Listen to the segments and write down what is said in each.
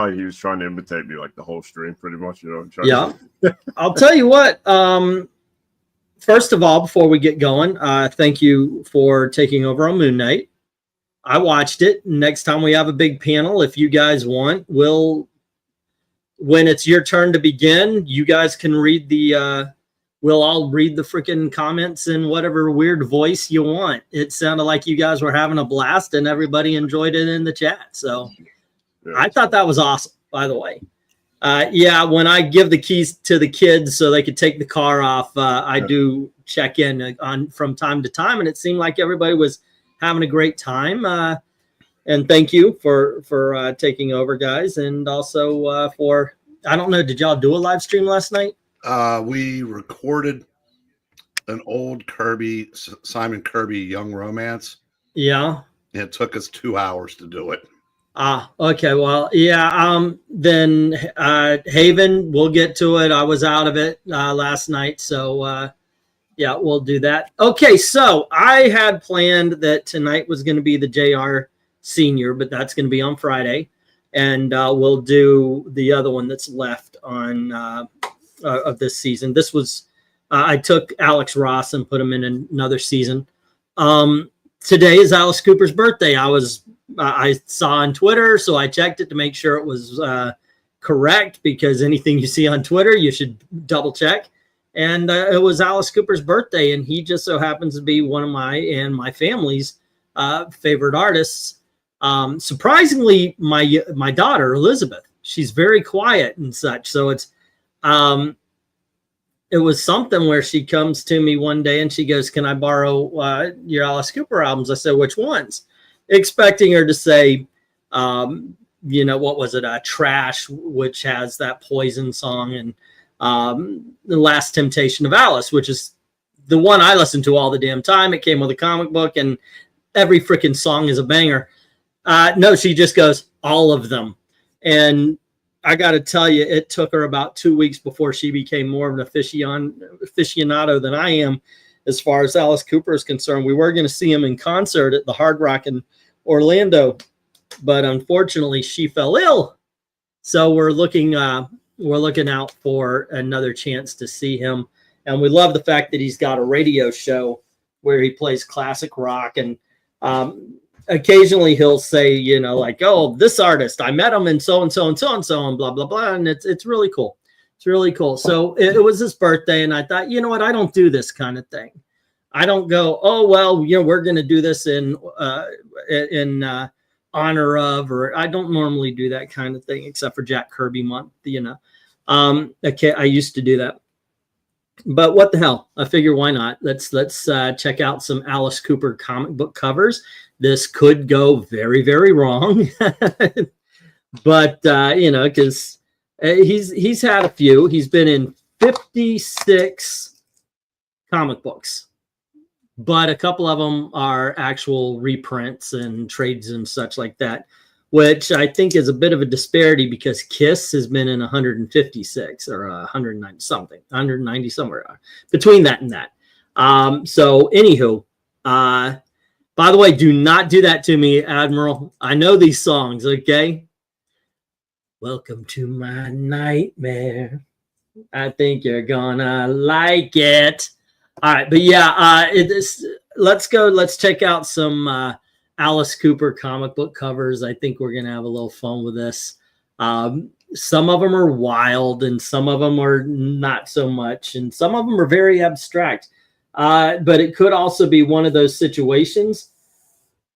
Like he was trying to imitate me like the whole stream, pretty much. You know. Yeah. I'll tell you what. First of all, before we get going, thank you for taking over on Moon Knight. I watched it. Next time we have a big panel, if you guys want, when it's your turn to begin, you guys can read we'll all read the freaking comments in whatever weird voice you want. It sounded like you guys were having a blast and everybody enjoyed it in the chat. So yeah. I thought that was awesome, by the way. Yeah, when I give the keys to the kids so they could take the car off, I do check in from time to time, and it seemed like everybody was having a great time. And thank you for taking over, guys, and also I don't know, did y'all do a live stream last night? We recorded an old Simon Kirby Young Romance. Yeah. It took us 2 hours to do it. Okay. Well, yeah. Then Haven, we'll get to it. I was out of it last night, so yeah, we'll do that. Okay, so I had planned that tonight was going to be the JR Senior, but that's going to be on Friday, and we'll do the other one that's left on of this season. This was I took Alex Ross and put him in another season. Today is Alice Cooper's birthday. I saw on Twitter, so I checked it to make sure it was correct, because anything you see on Twitter, you should double check. And it was Alice Cooper's birthday, and he just so happens to be one of my and my family's favorite artists. Surprisingly, my daughter Elizabeth, she's very quiet and such. So it was something where she comes to me one day and she goes, "Can I borrow your Alice Cooper albums?" I said, "Which ones?" Expecting her to say, you know, what was it? Trash, which has that Poison song, and The Last Temptation of Alice, which is the one I listen to all the damn time. It came with a comic book, and every freaking song is a banger. No, she just goes, all of them. And I got to tell you, it took her about 2 weeks before she became more of an aficionado than I am as far as Alice Cooper is concerned. We were going to see him in concert at the Hard Rock in Orlando, but unfortunately she fell ill. So we're looking out for another chance to see him. And we love the fact that he's got a radio show where he plays classic rock. And occasionally he'll say, you know, like, "Oh, this artist, I met him and so and so and so and so and blah, blah, blah." And it's really cool. It's really cool. So it was his birthday, and I thought, you know what? I don't do this kind of thing. I don't go, "Oh, well, you know, we're going to do this in honor of," or I don't normally do that kind of thing except for Jack Kirby month, you know. Okay, I used to do that, but what the hell? I figure, why not? Let's check out some Alice Cooper comic book covers. This could go very, very wrong, but you know, because he's had a few. He's been in 56 comic books, but a couple of them are actual reprints and trades and such like that, which I think is a bit of a disparity, because Kiss has been in 156 or 190 something, 190 somewhere between that and that. So anywho, by the way, do not do that to me, Admiral. I know these songs, okay? Welcome to my nightmare. I think you're gonna like it. All right, but yeah, let's go. Let's check out some Alice Cooper comic book covers. I think we're gonna have a little fun with this. Some of them are wild, and some of them are not so much, and some of them are very abstract. But it could also be one of those situations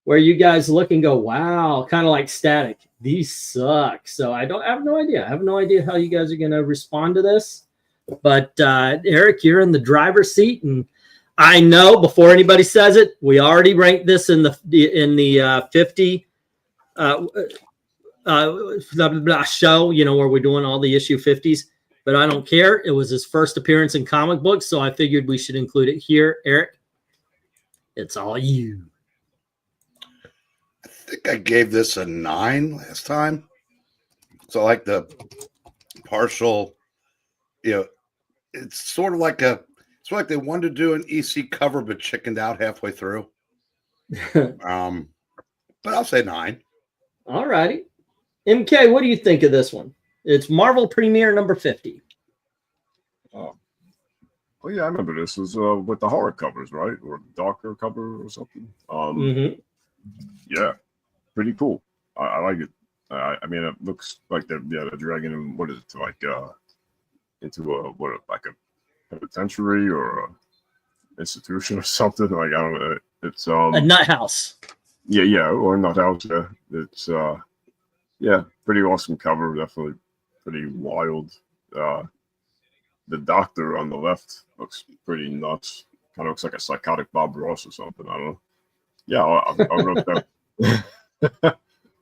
where you guys look and go, "Wow," kind of like Static. These suck. So I have no idea. I have no idea how you guys are gonna respond to this. But Eric, you're in the driver's seat, and I know before anybody says it, we already ranked this in the 50 blah, blah, blah show, you know, where we're doing all the issue 50s. But I don't care. It was his first appearance in comic books, so I figured we should include it here. Eric, it's all you. I think I gave this a 9 last time. So I like the partial, you know, it's sort of like they wanted to do an EC cover, but chickened out halfway through. But I'll say 9. All righty. MK, what do you think of this one? It's Marvel Premiere number 50. Oh yeah, I remember this was with the horror covers, right, or darker cover or something. Yeah, pretty cool. I like it. I mean, it looks like they're dragging him. What is it, to like into like a penitentiary or a institution or something? Like, I don't know. It's A nut house. Yeah, or not house. Yeah, it's yeah, pretty awesome cover. Definitely pretty wild. The doctor on the left looks pretty nuts. Kind of looks like a psychotic Bob Ross or something. I don't know. Yeah, I'll go that.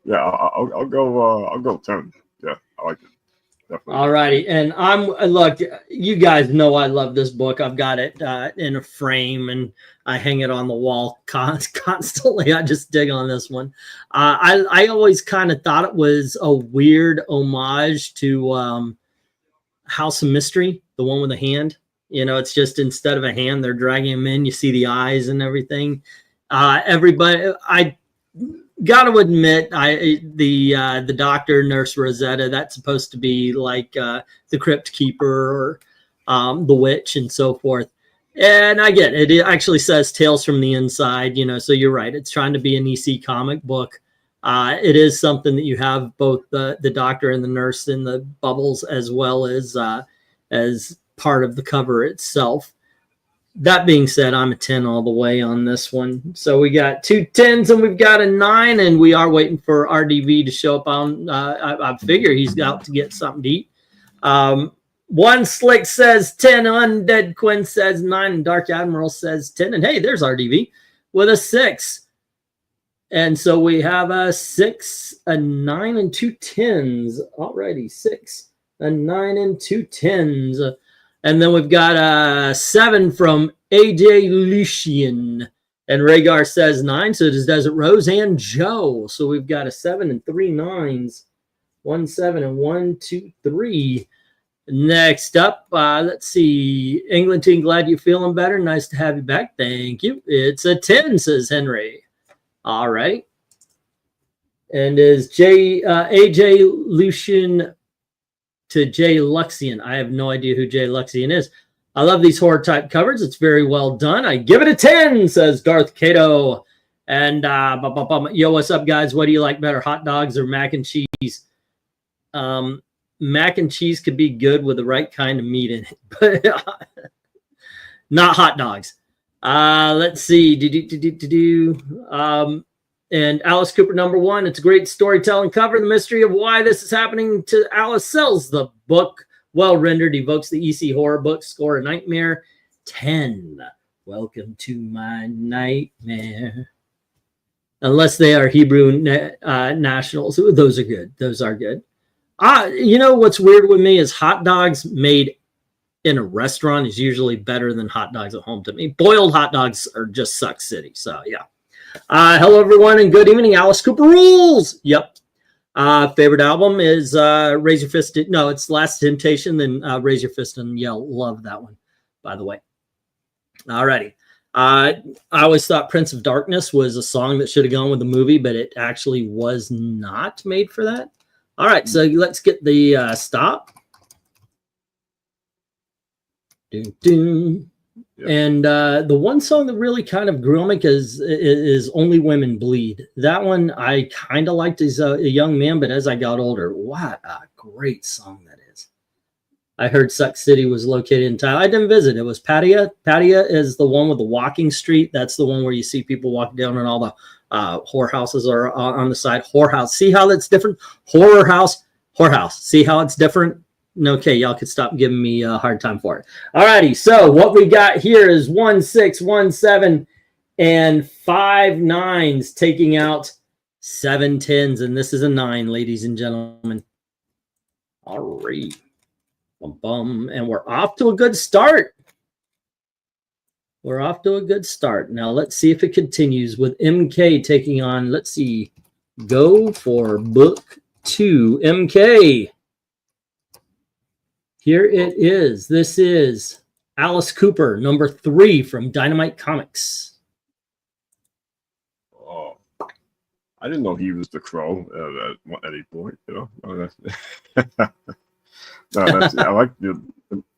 Yeah, I'll go 10. Yeah, I like it. Definitely. All righty, and look. You guys know I love this book. I've got it in a frame, and I hang it on the wall constantly. I just dig on this one. I always kind of thought it was a weird homage to House of Mystery, the one with the hand. You know, it's just instead of a hand, they're dragging him in. You see the eyes and everything. Everybody, I got to admit, the doctor, Nurse Rosetta, that's supposed to be like the Crypt Keeper or the Witch and so forth. And I get it. It actually says Tales from the Inside, you know, so you're right. It's trying to be an EC comic book. It is something that you have both the doctor and the nurse in the bubbles as well as part of the cover itself. That being said, I'm a 10 all the way on this one. So we got 2 10s and we've got a 9, and we are waiting for RDV to show up on. I figure he's out to get something to eat. One Slick says 10, Undead Quinn says 9, and Dark Admiral says 10. And hey, there's RDV with a 6. And so we have a 6, a 9, and 2 10s. Alrighty, 6, a 9, and 2 10s. And then we've got a 7 from AJ Lucian. And Rhaegar says 9. So does Desert Rose and Joe. So we've got a 7 and 3 9s. 1 7 and 1 2 3. Next up, let's see. England team, glad you're feeling better. Nice to have you back. Thank you. It's a 10, says Henry. All right. And is AJ Lucian to Jay Luxian? I have no idea who Jay Luxian is. I love these horror type covers. It's very well done. I give it a 10, says Darth Cato. And yo, what's up, guys? What do you like better, hot dogs or mac and cheese? Mac and cheese could be good with the right kind of meat in it, but not hot dogs. Let's see. And Alice Cooper number 1. It's a great storytelling cover. The mystery of why this is happening to Alice sells the book. Well rendered, evokes the EC horror book. Score a nightmare. 10. Welcome to my nightmare. Unless they are Hebrew nationals. Those are good. Those are good. You know what's weird with me is hot dogs made in a restaurant is usually better than hot dogs at home to me. Boiled hot dogs are just suck city. So yeah. Hello everyone and good evening. Alice Cooper rules. Yep. Favorite album is Raise Your Fist. No, it's Last Temptation. Then Raise Your Fist and Yell. Love that one, by the way. Alrighty. I always thought Prince of Darkness was a song that should have gone with the movie, but it actually was not made for that. All right, so let's get the stop. Doom, doom. Yep. And the one song that really kind of grew on me is Only Women Bleed. That one I kind of liked as a young man, but as I got older, what a great song that is. I heard Suck City was located in Thailand. I didn't visit. It was Pattaya. Pattaya is the one with the walking street. That's the one where you see people walking down and all the whorehouses are on the side. Whorehouse. See how that's different? Horror house, whorehouse. See how it's different? Okay, y'all could stop giving me a hard time for it. All righty, so what we got here is 1 6 1 7 and 5 9s, taking out 7 10s, and this is a 9, ladies and gentlemen. All right. And we're off to a good start. We're off to a good start. Now let's see if it continues with MK taking on, let's see, go for book 2. MK. Here it is. This is Alice Cooper, number 3 from Dynamite Comics. Oh, I didn't know he was the Crow at any point. You know, no, I like the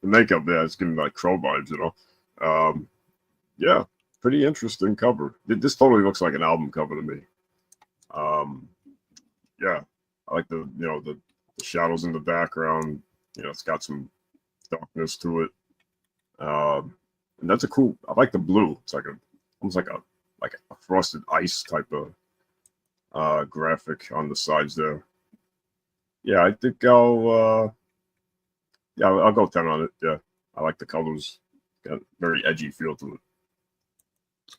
makeup there. It's giving like Crow vibes. You know, yeah, pretty interesting cover. This totally looks like an album cover to me. Yeah, I like the shadows in the background. You know, it's got some darkness to it. And that's a cool. I like the blue. It's like almost like a frosted ice type of graphic on the sides there. Yeah, I think I'll go 10 on it. Yeah, I like the colors. Got a very edgy feel to it.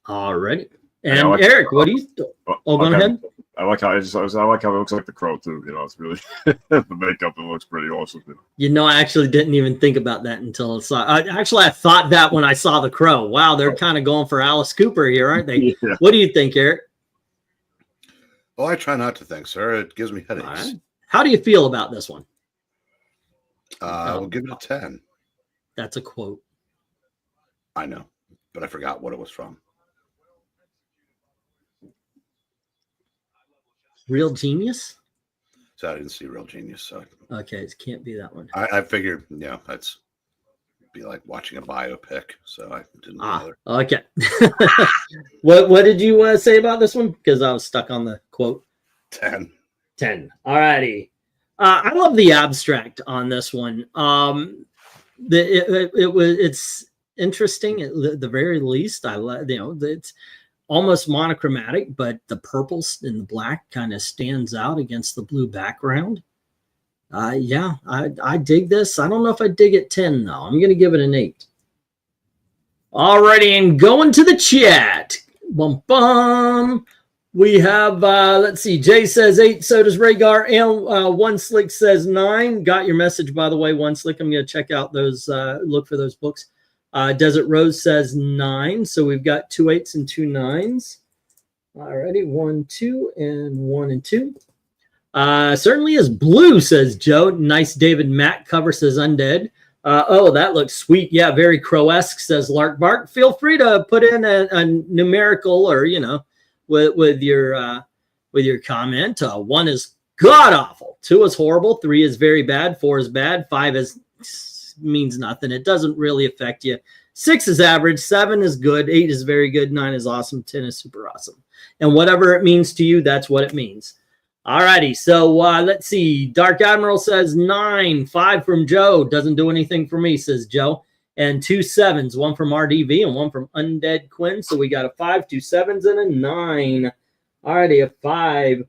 All right. And like, Eric, what do you? Go ahead. I like how I like how it looks like the Crow too. You know, it's really the makeup. It looks pretty awesome. You know, I actually didn't even think about that until I thought that when I saw the Crow. Wow, they're kind of going for Alice Cooper here, aren't they? Yeah. What do you think, Eric? Oh, I try not to think, sir. It gives me headaches. Right. How do you feel about this one? We'll give it a 10. That's a quote. I know, but I forgot what it was from. Real Genius? So I didn't see Real Genius. So okay, it can't be that one. I figured, yeah, that's be like watching a biopic. So I didn't bother. Okay. What did you say about this one? Because I was stuck on the quote. 10. 10. All righty. I love the abstract on this one. It's interesting at the very least. I like, you know, it's almost monochromatic, but the purple and the black kind of stands out against the blue background. Yeah, I dig this. I don't know if I dig it 10 though. I'm going to give it an 8. Alrighty, and going to the chat. Bum bum. We have let's see. Jay says 8. So does Rhaegar. And One Slick says 9. Got your message, by the way, One Slick. I'm going to check out those. Look for those books. Desert Rose says 9. So we've got 2 8s and 2 9s. Alrighty, 1 2 and 1 and 2. Certainly is blue, says Joe. Nice David Mack cover, says Undead. Oh, that looks sweet. Yeah, very Crow-esque, says Lark Bark. Feel free to put in a numerical or, you know, with your comment. 1 is god awful. 2 is horrible. 3 is very bad. 4 is bad. 5 is means nothing. It doesn't really affect you. 6 is average. 7 is good. 8 is very good. 9 is awesome. 10 is super awesome. And whatever it means to you, that's what it means. All righty. So let's see. Dark Admiral says 9. 5 from Joe. Doesn't do anything for me, says Joe. And 2 7s. 1 from RDV and 1 from Undead Quinn. So we got a 5, 2 7s, and a 9. All righty. A 5,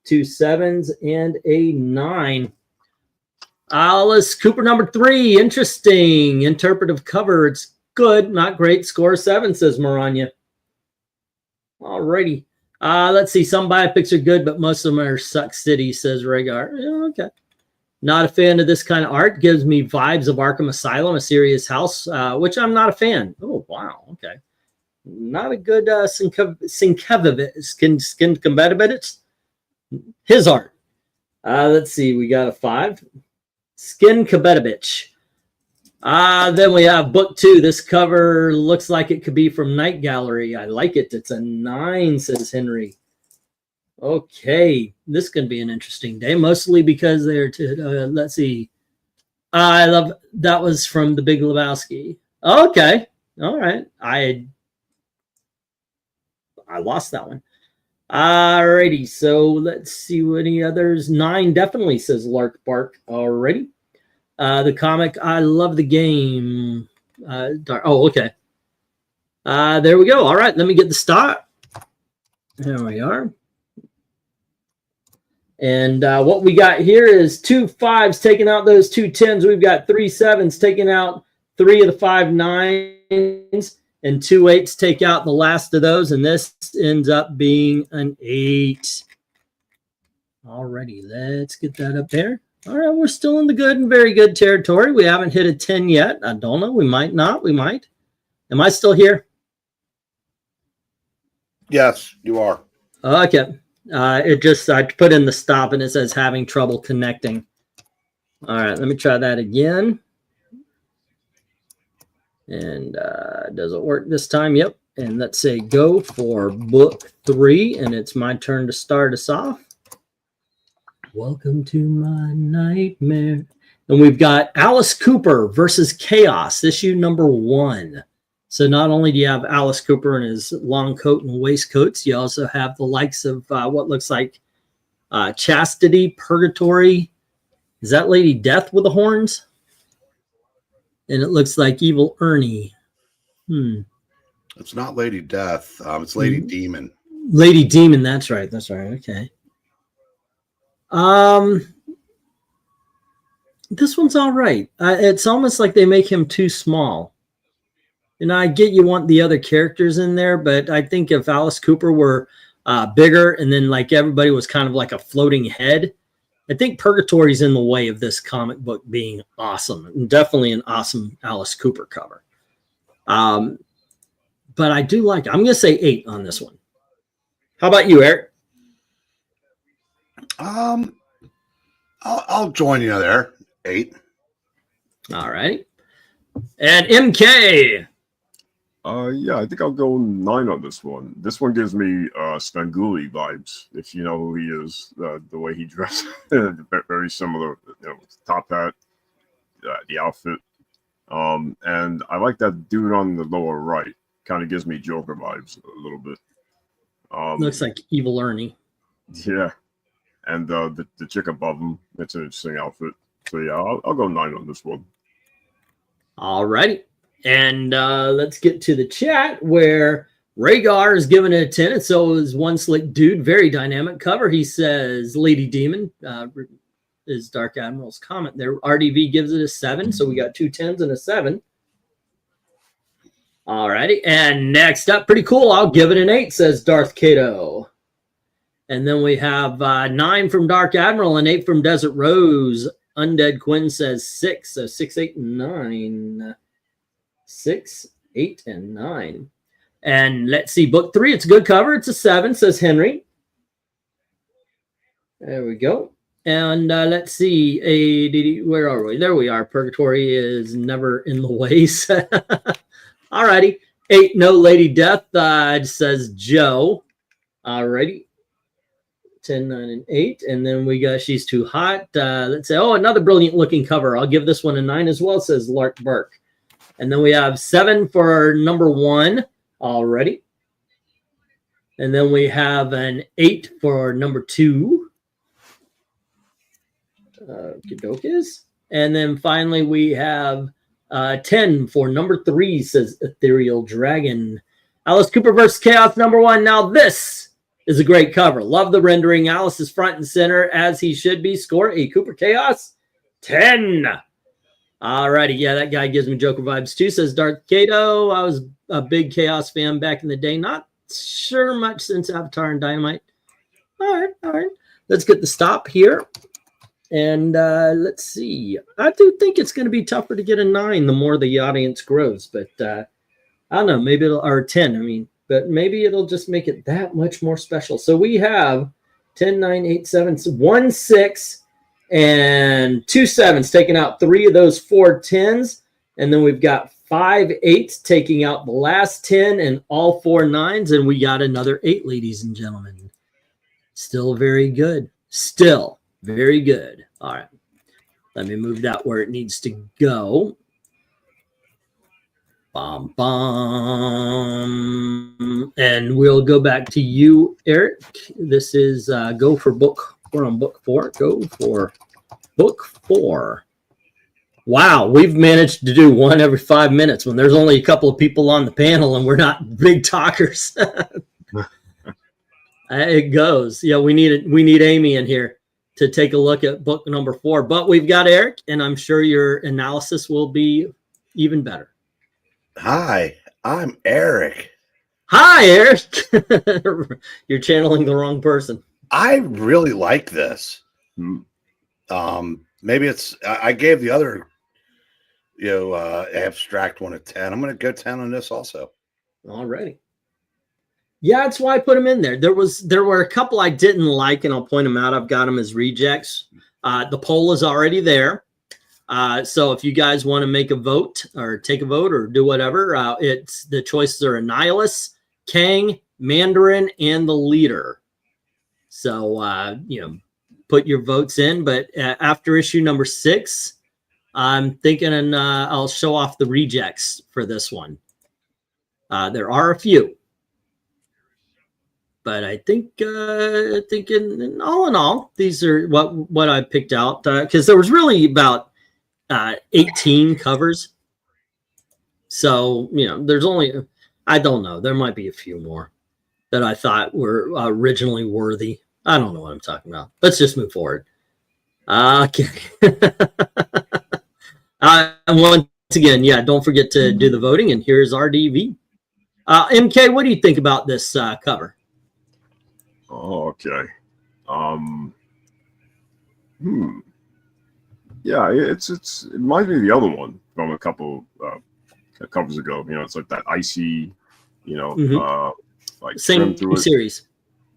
2 7s, and a 9. Alice Cooper number 3. Interesting. Interpretive cover. It's good. Not great. Score 7, says Maranya. All righty. Let's see. Some biopics are good, but most of them are Suck City, says Rhaegar. Yeah, okay. Not a fan of this kind of art. Gives me vibes of Arkham Asylum, A Serious House, which I'm not a fan. Oh, wow. Okay. Not a good skin compatibility. His art. Let's see. We got a 5. Skin Kabedovich. Then we have book 2. This cover looks like it could be from Night Gallery. I like it. It's a 9, says Henry. Okay, this can be an interesting day, mostly because they're let's see. I love that was from The Big Lebowski. Okay, all right. I lost that one. Alrighty, so let's see what any others. 9 definitely, says Lark Bark. Alrighty. The comic, I love the game. Oh, okay. There we go. All right, let me get the start. There we are. And what we got here is 2 5s taking out those 2 10s. We've got 3 7s taking out 3 of the 5 9s. And 2 8s take out the last of those. And this ends up being an 8. Alrighty, let's get that up there. All right, we're still in the good and very good territory. We haven't hit a 10 yet. I don't know. We might not. We might. Am I still here? Yes, you are. Okay. It just, I put in the stop and it says having trouble connecting. All right, let me try that again. And does it work this time? Yep. And let's say go for book 3, and it's my turn to start us off. Welcome to my nightmare. And we've got Alice Cooper versus Chaos, issue number 1. So not only do you have Alice Cooper in his long coat and waistcoats, you also have the likes of what looks like Chastity, Purgatory. Is that Lady Death with the horns? And it looks like Evil Ernie. It's not Lady Death. It's Lady Demon. Lady Demon. That's right. That's right. Okay. This one's all right. It's almost like they make him too small. And I get you want the other characters in there, but I think if Alice Cooper were bigger and then like everybody was kind of like a floating head, I think Purgatory's in the way of this comic book being awesome. And definitely an awesome Alice Cooper cover. But I do like it. I'm going to say 8 on this one. How about you, Eric? I'll join you there. 8. All right. And MK. Yeah, I think I'll go 9 on this one. This one gives me Svengoolie vibes, if you know who he is. The way he dressed, very similar. Top hat, the outfit, and I like that dude on the lower right. Kind of gives me Joker vibes a little bit. Looks like Evil Ernie. Yeah, and the chick above him. It's an interesting outfit. So yeah, I'll go 9 on this one. All righty. And let's get to the chat where Rhaegar is giving it a 10, and so is One Slick Dude. Very dynamic cover. He says Lady Demon is Dark Admiral's comment there. RDV gives it a 7, so we got 2 10s and a 7. All righty. And next up, pretty cool. I'll give it an 8, says Darth Cato. And then we have 9 from Dark Admiral and 8 from Desert Rose. Undead Quinn says 6, so 6, 8, and 9. 6, 8, and 9. And let's see, book 3. It's a good cover. It's a 7, says Henry. There we go. And let's see. Where are we? There we are. Purgatory is never in the way. All righty. 8, no Lady Death, says Joe. All righty. 10, 9, and 8. And then we got She's Too Hot. Let's say, another brilliant looking cover. I'll give this one a 9 as well, says Lark Burke. And then we have 7 for number 1 already. And then we have an 8 for number 2. Kadokas. And then finally we have 10 for number 3, says Ethereal Dragon. Alice Cooper versus Chaos number 1. Now this is a great cover. Love the rendering. Alice is front and center as he should be. Score a Cooper Chaos 10. Alrighty, yeah, that guy gives me Joker vibes too, says Darth Cato. I was a big Chaos fan back in the day. Not sure much since Avatar and Dynamite. All right. Let's get the stop here. And let's see. I do think it's going to be tougher to get a 9 the more the audience grows. But I don't know, maybe it'll, or 10, but maybe it'll just make it that much more special. So we have 10, 9, 8, 7, 1, 6, and 2 7s, taking out 3 of those 4 10s. And then we've got 5 8s, taking out the last 10 and all 4 9s. And we got another 8, ladies and gentlemen. Still very good. Still very good. All right. Let me move that where it needs to go. Bum, bum. And we'll go back to you, Eric. This is go for book. We're on book 4. Go for book 4. Wow, we've managed to do one every 5 minutes when there's only a couple of people on the panel and we're not big talkers. It goes. Yeah, we need Amy in here to take a look at book number 4. But we've got Eric, and I'm sure your analysis will be even better. Hi, I'm Eric. Hi, Eric. You're channeling the wrong person. I really like this. Maybe it's I gave the other abstract one a 10. I'm going to go 10 on this also. Alrighty. Yeah, that's why I put them in there. There were a couple I didn't like, and I'll point them out. I've got them as rejects. The poll is already there. So if you guys want to make a vote or take a vote or do whatever, it's the choices are Annihilus, Kang, Mandarin, and the Leader. So, you know, put your votes in. But after issue number 6, I'm thinking I'll show off the rejects for this one. There are a few. But I think in all, these are what I picked out. Because there was really about 18 covers. So, you know, there's only, I don't know, there might be a few more that I thought were originally worthy. I don't know what I'm talking about. Let's just move forward. Okay. Once again, yeah, don't forget to do the voting. And here's RDV. MK, what do you think about this cover? Oh, okay. Yeah, it reminds me of the other one from a couple covers ago. You know, it's like that icy, you know, like same through it. series.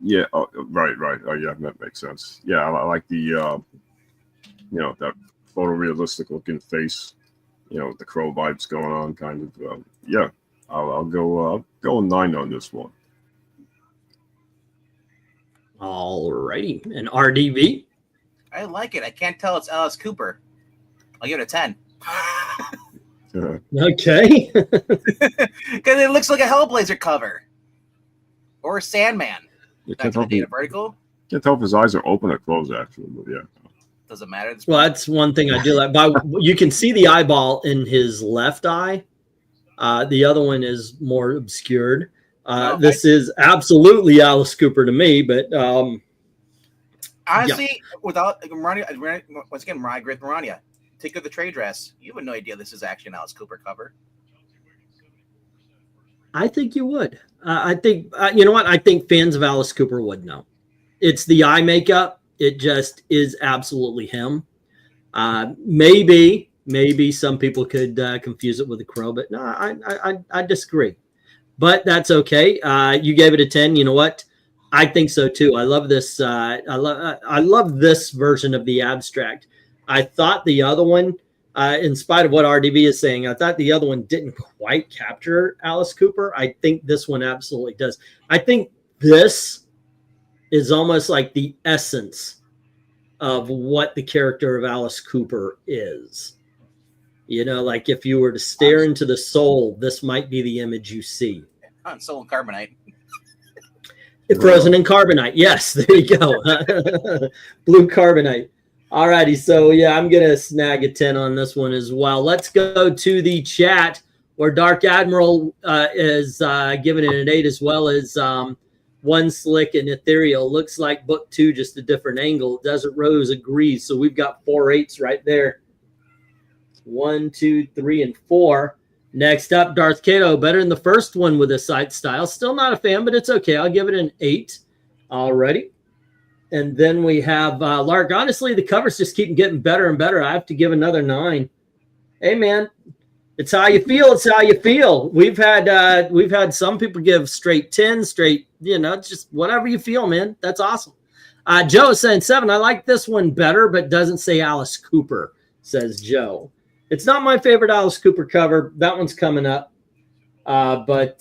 Yeah, right. Oh, yeah, that makes sense. Yeah, I like the, you know, that photorealistic looking face. You know, the Crow vibes going on, kind of. Yeah, I'll go 9 on this one. All righty, and RDV. I like it. I can't tell it's Alice Cooper. I'll give it a 10. Okay. Because it looks like a Hellblazer cover. Or a Sandman. You Back to the data vertical. Can't tell if his eyes are open or closed, actually, but yeah. Doesn't matter. Well, that's one thing I do like. But you can see the eyeball in his left eye. The other one is more obscured. This is absolutely Alice Cooper to me, but honestly, without MARANYA, once again, I agree with MARANYA. Take of the trade dress. You have no idea this is actually an Alice Cooper cover. I think you would. I think you know what? I think fans of Alice Cooper would know. It's the eye makeup. It just is absolutely him. Maybe some people could confuse it with a crow, but no, I disagree. But that's okay. You gave it a 10. You know what? I think so too. I love this. I love this version of the abstract. I thought the other one, in spite of what RDB is saying, I thought the other one didn't quite capture Alice Cooper. I think this one absolutely does. I think this is almost like the essence of what the character of Alice Cooper is. You know, like if you were to stare into the soul, this might be the image you see. On Soul and Carbonite. Frozen in Carbonite. Yes, there you go. Blue Carbonite. All righty. So, yeah, I'm going to snag a 10 on this one as well. Let's go to the chat where Dark Admiral is giving it an 8 as well as One Slick and Ethereal. Looks like book 2, just a different angle. Desert Rose agrees. So we've got 4 8s right there. 1, 2, 3, and 4. Next up, Darth Kato, better than the first one with a sight style. Still not a fan, but it's okay. I'll give it an 8 already. And then we have Lark. Honestly, the covers just keep getting better and better. I have to give another 9. Hey, man, it's how you feel. It's how you feel. We've had some people give straight 10, straight, you know, just whatever you feel, man. That's awesome. Joe is saying 7. I like this one better, but doesn't say Alice Cooper, says Joe. It's not my favorite Alice Cooper cover. That one's coming up. But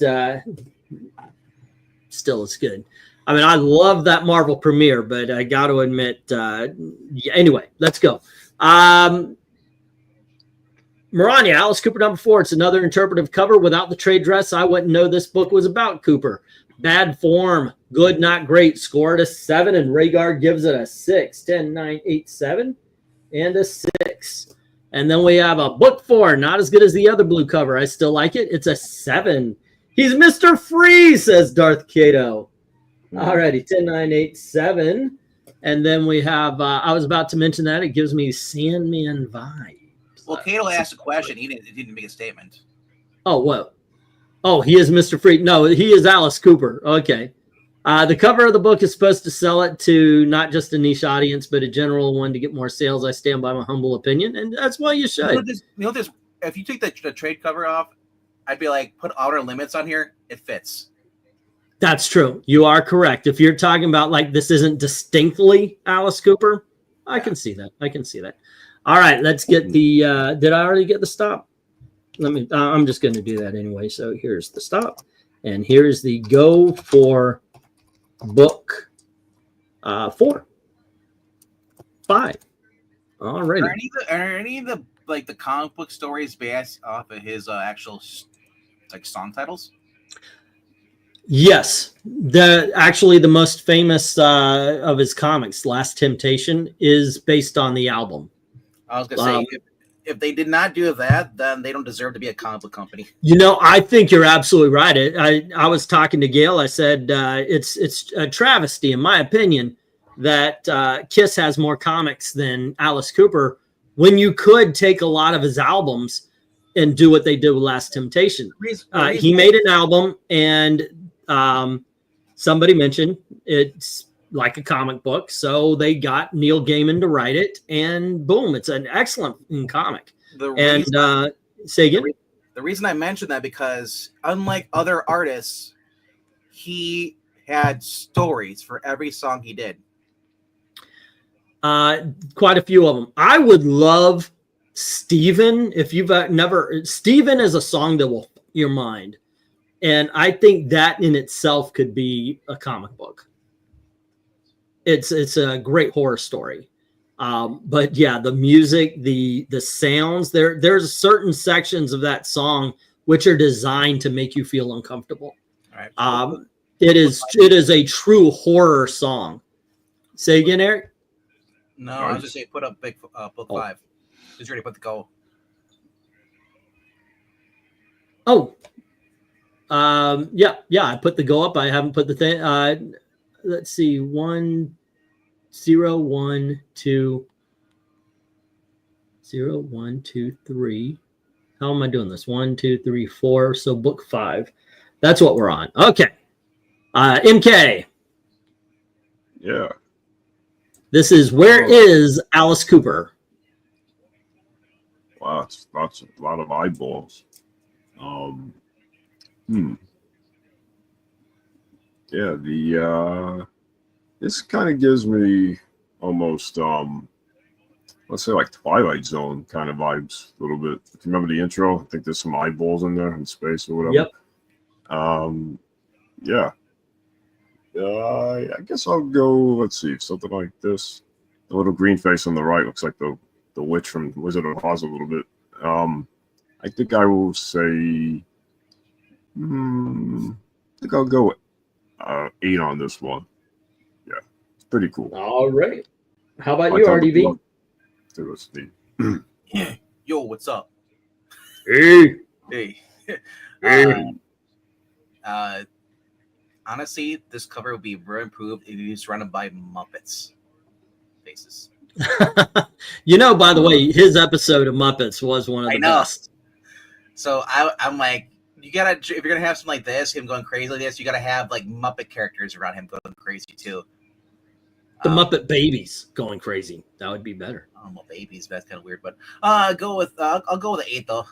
still, it's good. I mean, I love that Marvel premiere, but I got to admit, yeah, anyway, let's go. MARANYA, Alice Cooper #4. It's another interpretive cover without the trade dress. I wouldn't know this book was about Cooper. Bad form, good, not great. Scored a 7, and Rhaegar gives it a 6. 10, 9, 8, 7, and a 6. And then we have a book 4, not as good as the other blue cover. I still like it. It's a 7. He's Mr. Freeze, says Darth Kato. Alrighty, 10, 9, 8, 7. And then we have, I was about to mention that. It gives me Sandman vibes. Well, Kato asked a question. He didn't make a statement. Oh, what? Oh, he is Mr. Freeze. No, he is Alice Cooper. Okay. The cover of the book is supposed to sell it to not just a niche audience, but a general one to get more sales. I stand by my humble opinion, and that's why you should. You know this, if you take the trade cover off, I'd be like, put Outer Limits on here. It fits. That's true. You are correct. If you're talking about like this isn't distinctly Alice Cooper, I can see that. I can see that. All right, let's get the. Did I already get the stop? Let me. I'm just going to do that anyway. So here's the stop. And here's the go for book 4, 5. Alrighty. Are any of the like the comic book stories based off of his actual like song titles? Yes, actually the most famous of his comics, Last Temptation, is based on the album. I was gonna say, if they did not do that, then they don't deserve to be a comic book company. You know, I think you're absolutely right. I was talking to Gail. I said it's a travesty, in my opinion, that Kiss has more comics than Alice Cooper, when you could take a lot of his albums and do what they did with Last Temptation. He made an album, and somebody mentioned it's like a comic book, so they got Neil Gaiman to write it, and boom, it's an excellent comic. Say again? The reason I mentioned that, because unlike other artists, he had stories for every song he did. Quite a few of them. I would love Steven. If you've never, Steven is a song that will fill your mind. And I think that in itself could be a comic book. It's a great horror story. But yeah, the music, the sounds, there's certain sections of that song which are designed to make you feel uncomfortable. All right. It is a true horror song. Say again, Eric? No, I was just saying put up book 5. He's ready to put the go. Oh. Yeah, I put the go up. I haven't put the thing. Let's see. 1, 0, 1, 2. 0, 1, 2, 3. How am I doing this? 1, 2, 3, 4. So book 5. That's what we're on. Okay. MK. Yeah. This is Where is Alice Cooper? Wow, it's a lot of eyeballs. Yeah, this kind of gives me almost let's say like Twilight Zone kind of vibes a little bit. If you remember the intro, I think there's some eyeballs in there in space or whatever. Yep. Yeah. I guess I'll go, let's see, something like this. The little green face on the right looks like the witch from Wizard of Oz a little bit. I think I will say, I think I'll go 8 on this one. Yeah, it's pretty cool. All right. How about you, RDV? Let's see. Yo, what's up? Hey. Hey. Honestly, this cover would be very improved if you surrounded by Muppets faces. You know, by the way, his episode of Muppets was one of the best. So I'm like, you gotta, if you're gonna have something like this, him going crazy like this, you gotta have like Muppet characters around him going crazy too. The Muppet Babies going crazy. That would be better. Oh, well, babies, that's kind of weird, but I'll go with 8 though.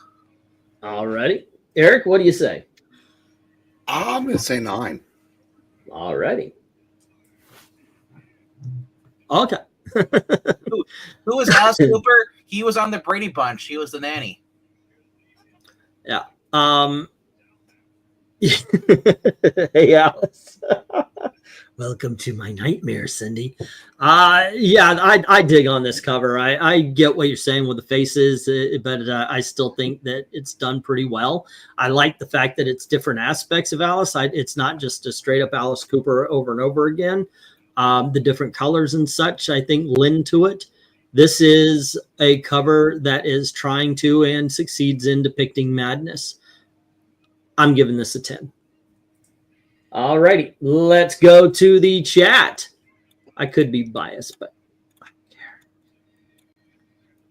Alrighty, Eric, what do you say? I'm gonna say 9. Alrighty. Okay. Who was Alice Cooper? He was on the Brady Bunch. He was the nanny. Yeah. Hey, Alice. Welcome to my nightmare, Cindy. Yeah, I dig on this cover. I get what you're saying with the faces, but I still think that it's done pretty well. I like the fact that it's different aspects of Alice. It's not just a straight up Alice Cooper over and over again. The different colors and such, I think, lend to it. This is a cover that is trying to and succeeds in depicting madness. I'm giving this a 10. All righty, let's go to the chat. I could be biased, but I don't care.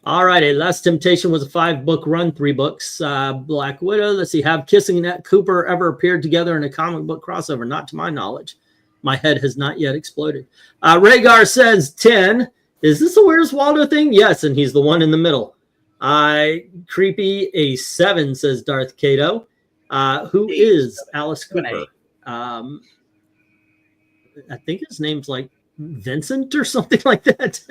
All righty, Last Temptation was a 5-book run, 3 books. Black Widow, let's see, have Kissing and Cooper ever appeared together in a comic book crossover? Not to my knowledge. My head has not yet exploded. Rhaegar says 10. Is this a Where's Waldo thing? Yes, and he's the one in the middle. Creepy, a 7, says Darth Cato. Who is Alice Cooper? I think his name's like Vincent or something like that.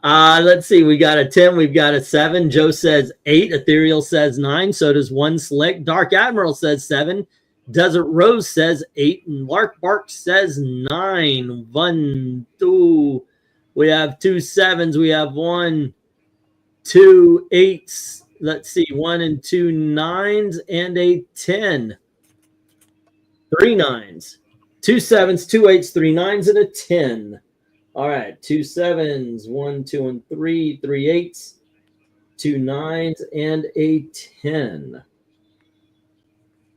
Let's see. We got a 10. We've got a 7. Joe says 8. Ethereal says 9. So does One Slick. Dark Admiral says 7. Desert Rose says 8, and Lark Bark says 9. 1, 2. We have 2 7s. We have 1, 2 8s. Let's see, 1 and 2 9s and a 10. 3 9s, 2 7s, 2 8s, 3 9s, and a 10. All right, 2 7s, 1, 2, and 3, 3 8s, 2 9s, and a 10.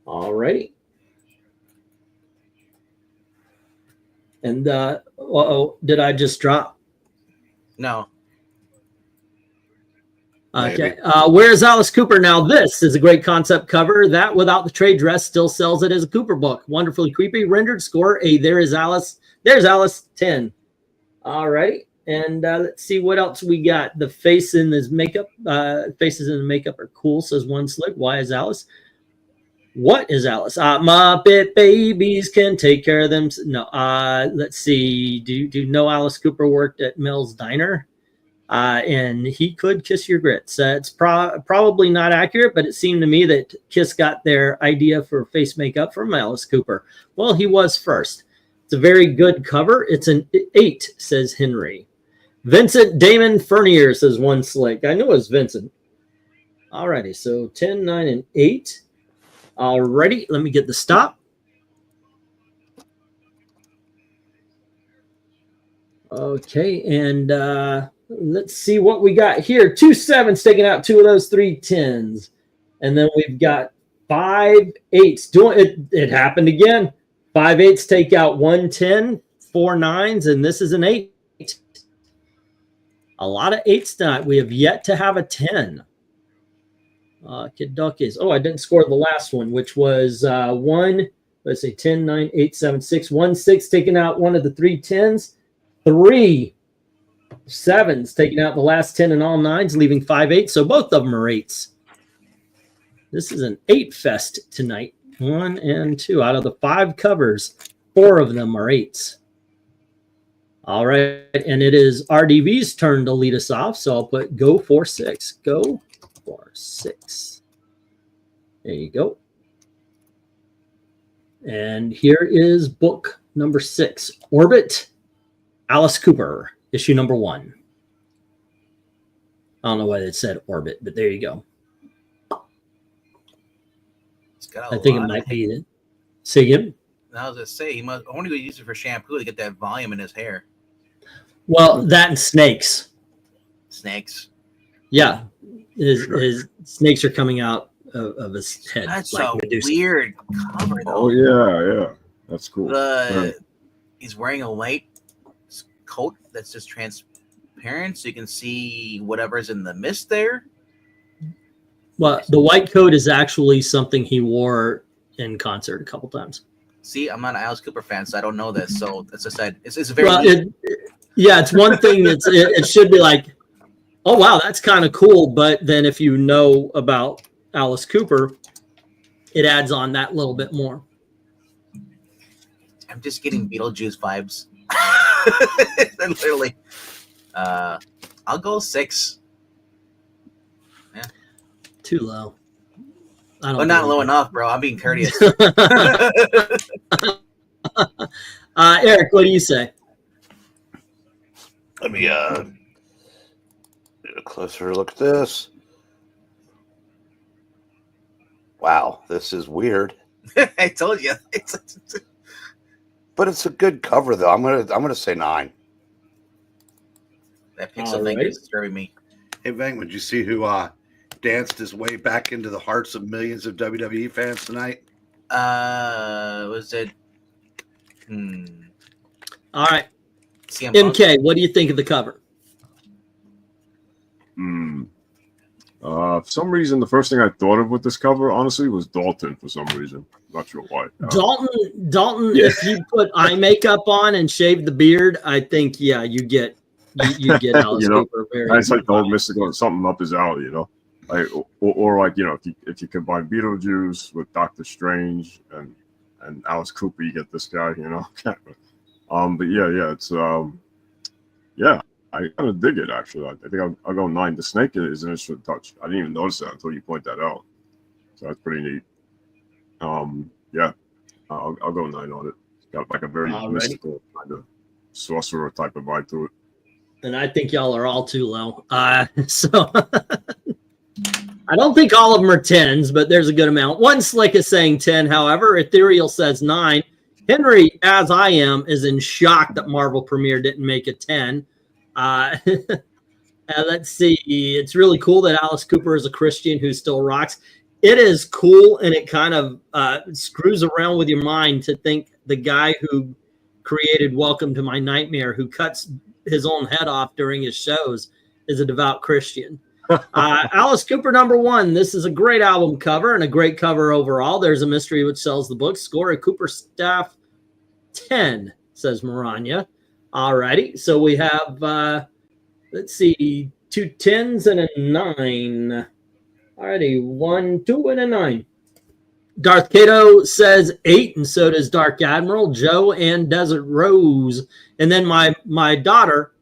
All righty. And uh-oh, did I just drop? No. Okay. Where's Alice Cooper? Now, this is a great concept cover. That, without the trade dress, still sells it as a Cooper book. Wonderfully creepy. Rendered score a There is Alice. There's Alice 10. All right. And let's see what else we got. The face in his makeup. Faces in the makeup are cool, says One Slick. Why is Alice? What is Alice? Muppet babies can take care of them. No. Let's see. Do you know Alice Cooper worked at Mel's Diner? And he could kiss your grits. It's probably not accurate, but it seemed to me that Kiss got their idea for face makeup from Alice Cooper. Well, he was first. It's a very good cover. It's an 8, says Henry. Vincent Damon Furnier, says One Slick. I knew it was Vincent. Alrighty, so 10, 9, and 8. Alrighty, let me get the stop. Okay, and let's see what we got here. 2 7s taking out 2 of those 3 10s. And then we've got 5 8s. It happened again. 5 8s take out 1 10, 4 9s, and this is an 8. A lot of 8s tonight. We have yet to have a 10. Kid Duck is. Oh, I didn't score the last one, which was 1. Let's see, 10, 9, 8, 7, 6. 1 6 taking out 1 of the 3 10s. 3 7s taking out the last 10 and all 9s, leaving 5 8s. So both of them are 8s. This is an 8 fest tonight. 1 and 2 out of the 5 covers, 4 of them are 8s. All right, and it is RDV's turn to lead us off. So I'll put go for 6. Go for 6. There you go. And here is book number 6, Orbit, Alice Cooper, issue number 1. I don't know why it said Orbit, but there you go. I think it might be it. Say again? I was going to say, he must only use it for shampoo to get that volume in his hair. Well, that and snakes. Snakes? Yeah. His snakes are coming out of his head. That's like a Medusa. weird cover, though. Oh, yeah. That's cool. He's wearing a white coat that's just transparent, so you can see whatever's in the mist there. Well, the white coat is actually something he wore in concert a couple times. See, I'm not an Alice Cooper fan, so I don't know this. So as I said, it's very. Well, it's one thing that's it should be like, oh wow, that's kind of cool. But then if you know about Alice Cooper, it adds on that little bit more. I'm just getting Beetlejuice vibes. Literally. I'll go 6. Yeah. Too low. I don't. But not low enough, bro. I'm being courteous. Eric, what do you say? Let me get a closer look at this. Wow, this is weird. I told you. But it's a good cover, though. I'm gonna say 9. That pixel thing is disturbing me. Hey, Venkman, did you see who danced his way back into the hearts of millions of WWE fans tonight? Was it? All right. MK, what do you think of the cover? For some reason, the first thing I thought of with this cover, honestly, was Dalton. For some reason, not sure why. Dalton. Yeah. If you put eye makeup on and shave the beard, I think you get Alice Cooper. It's like the whole mystical, something up his alley, like or like if you combine Beetlejuice with Doctor Strange and Alice Cooper, you get this guy, But it's I kind of dig it, actually. I think I'll go 9. The snake is an interesting touch. I didn't even notice that until you point that out. So that's pretty neat. I'll go 9 on it. It's got like a very Alrighty. mystical kind of sorcerer type of vibe to it. And I think y'all are all too low. So I don't think all of them are 10s, but there's a good amount. One Slick is saying 10. However, Ethereal says 9. Henry, as I am, is in shock that Marvel Premiere didn't make a 10. Let's see. It's really cool that Alice Cooper is a Christian who still rocks. It is cool, and it kind of screws around with your mind to think the guy who created Welcome to My Nightmare, who cuts his own head off during his shows, is a devout Christian. Alice Cooper #1. This is a great album cover and a great cover overall. There's a mystery which sells the book. Score a Cooper staff 10, says Maranya. Alrighty, so we have let's see, 2 10s and a 9. Alrighty, 1, 2, and a 9. Darth Kato says 8, and so does Dark Admiral, Joe, and Desert Rose. And then my daughter,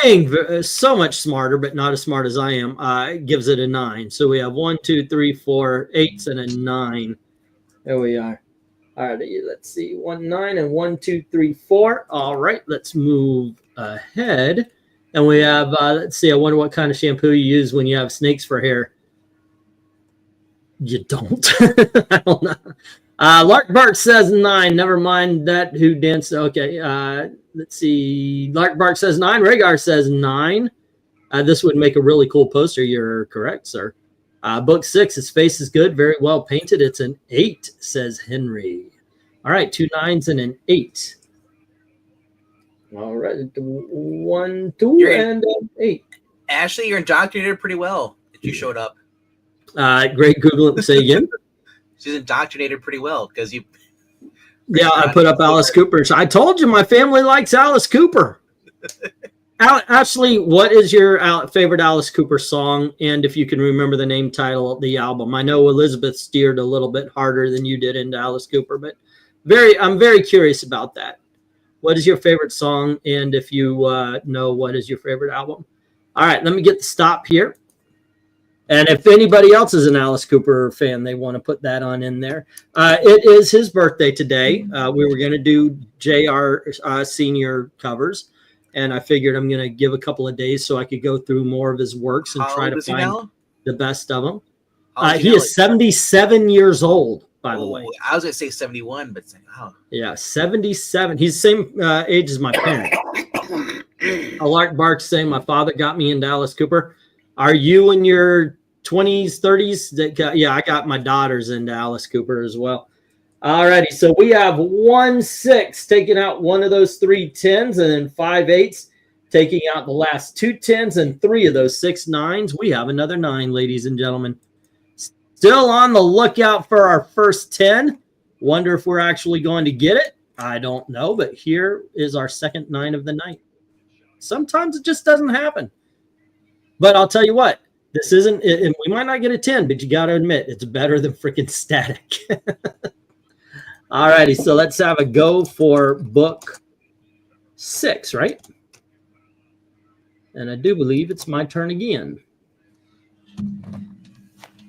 being so much smarter, but not as smart as I am, gives it a 9. So we have 1, 2, 3, 4, 8s, and a 9. There we are. All right, let's see. 1, 9, and 1, 2, 3, 4. All right, let's move ahead. And we have, let's see, I wonder what kind of shampoo you use when you have snakes for hair. You don't. I don't know. Lark Bark says 9. Never mind that who danced. Okay. Let's see. Lark Bark says 9. Rhaegar says 9. This would make a really cool poster. You're correct, sir. Book 6. His face is good. Very well painted. It's an 8, says Henry. All right. 2 9s and an 8. All right. 1, 2, and 8. Ashley, you're indoctrinated pretty well that you showed up. Great. Google it. Say again. She's indoctrinated pretty well because you. Yeah, I put up Alice Cooper. I told you my family likes Alice Cooper. Ashley, what is your favorite Alice Cooper song? And if you can remember the name, title of the album. I know Elizabeth steered a little bit harder than you did into Alice Cooper, but I'm very curious about that. What is your favorite song? And if you know what is your favorite album? All right, let me get the stop here. And if anybody else is an Alice Cooper fan, they want to put that on in there. It is his birthday today. We were going to do JR senior covers, and I figured I'm going to give a couple of days so I could go through more of his works and try to find the best of them. He is 77 years old, by the way. I was going to say 71, but oh. Yeah, 77. He's the same age as my parents. Lark Bark saying my father got me into Alice Cooper. Are you in your 20s, 30s? Yeah, I got my daughters into Alice Cooper as well. All righty, so we have 1 6 taking out one of those 3 10s, and then 5 8s taking out the last 2 10s and 3 of those 6 9s. We have another 9, ladies and gentlemen. Still on the lookout for our first 10. Wonder if we're actually going to get it. I don't know, but here is our second 9 of the night. Sometimes it just doesn't happen. But I'll tell you what, this isn't, and we might not get a 10, but you got to admit, it's better than freaking Static. All righty, so let's have a go for book 6, right? And I do believe it's my turn again.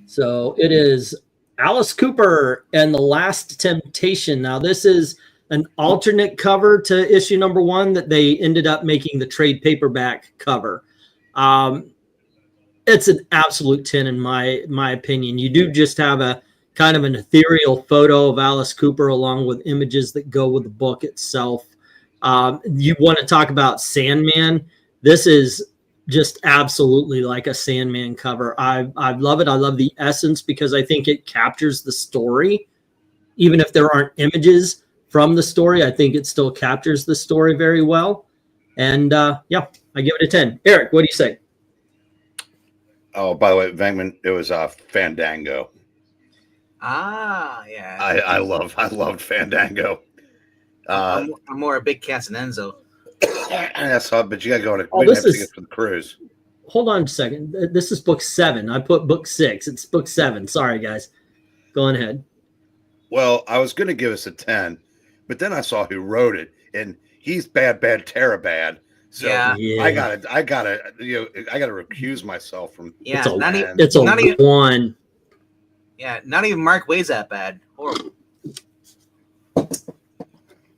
So it is Alice Cooper and the Last Temptation. Now, this is an alternate cover to issue #1 that they ended up making the trade paperback cover. It's an absolute 10 in my opinion. You do just have a kind of an ethereal photo of Alice Cooper along with images that go with the book itself. You want to talk about Sandman? This is just absolutely like a Sandman cover. I love it. I love the essence because I think it captures the story. Even if there aren't images from the story, I think it still captures the story very well. And yeah, I give it a 10. Eric, what do you say? Oh, by the way, VENKMAN, it was Fandango. Ah, yeah. I loved Fandango. I'm more a big Casanenzo. I saw it, but you got to go on a this is tickets for the cruise. Hold on a second. This is book 7. I put book 6. It's book 7. Sorry, guys. Go on ahead. Well, I was going to give us a 10, but then I saw who wrote it, and he's bad, Terabad. So Yeah. I gotta recuse myself from. Yeah, It's a 1. Yeah, not even Mark Waid's that bad. Horrible.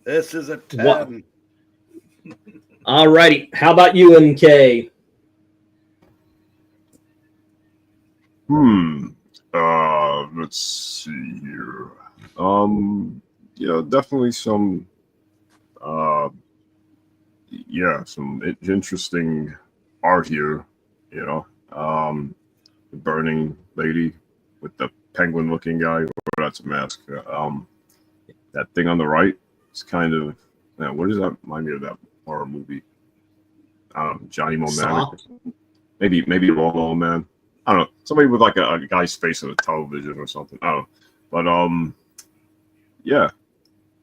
This is a 10. What? All righty. How about you, MK? Let's see here. Yeah, definitely some some interesting art here, you know. The burning lady with the penguin looking guy, or that's a mask. That thing on the right is kind of, what does that remind me of, that horror movie? Johnny Mnemonic. Maybe Roll Man. I don't know. Somebody with like a guy's face on a television or something. I don't know. But yeah,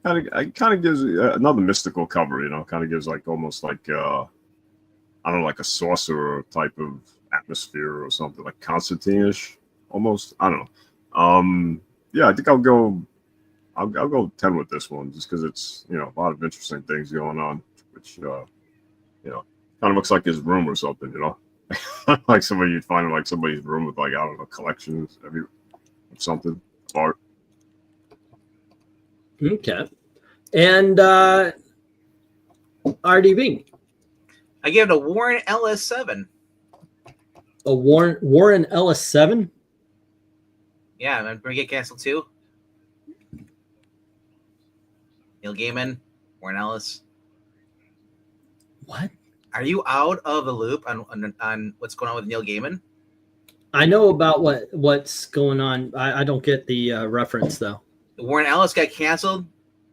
kind of gives another mystical cover. You know, kind of gives like almost like I don't know, like a sorcerer type of atmosphere or something, like Constantine-ish almost. I don't know. Yeah, I think I'll go 10 with this one, just because it's, you know, a lot of interesting things going on, which you know, kind of looks like his room or something, you know. Like somebody you'd find in like somebody's room with like, I don't know, collections of something, art. Okay. And RDB. I gave it a Warren Ellis 7. A Warren Ellis 7? Yeah, I'm gonna get canceled too. Neil Gaiman, Warren Ellis. What? Are you out of the loop on what's going on with Neil Gaiman? I know about what's going on. I don't get the reference though. Warren Ellis got canceled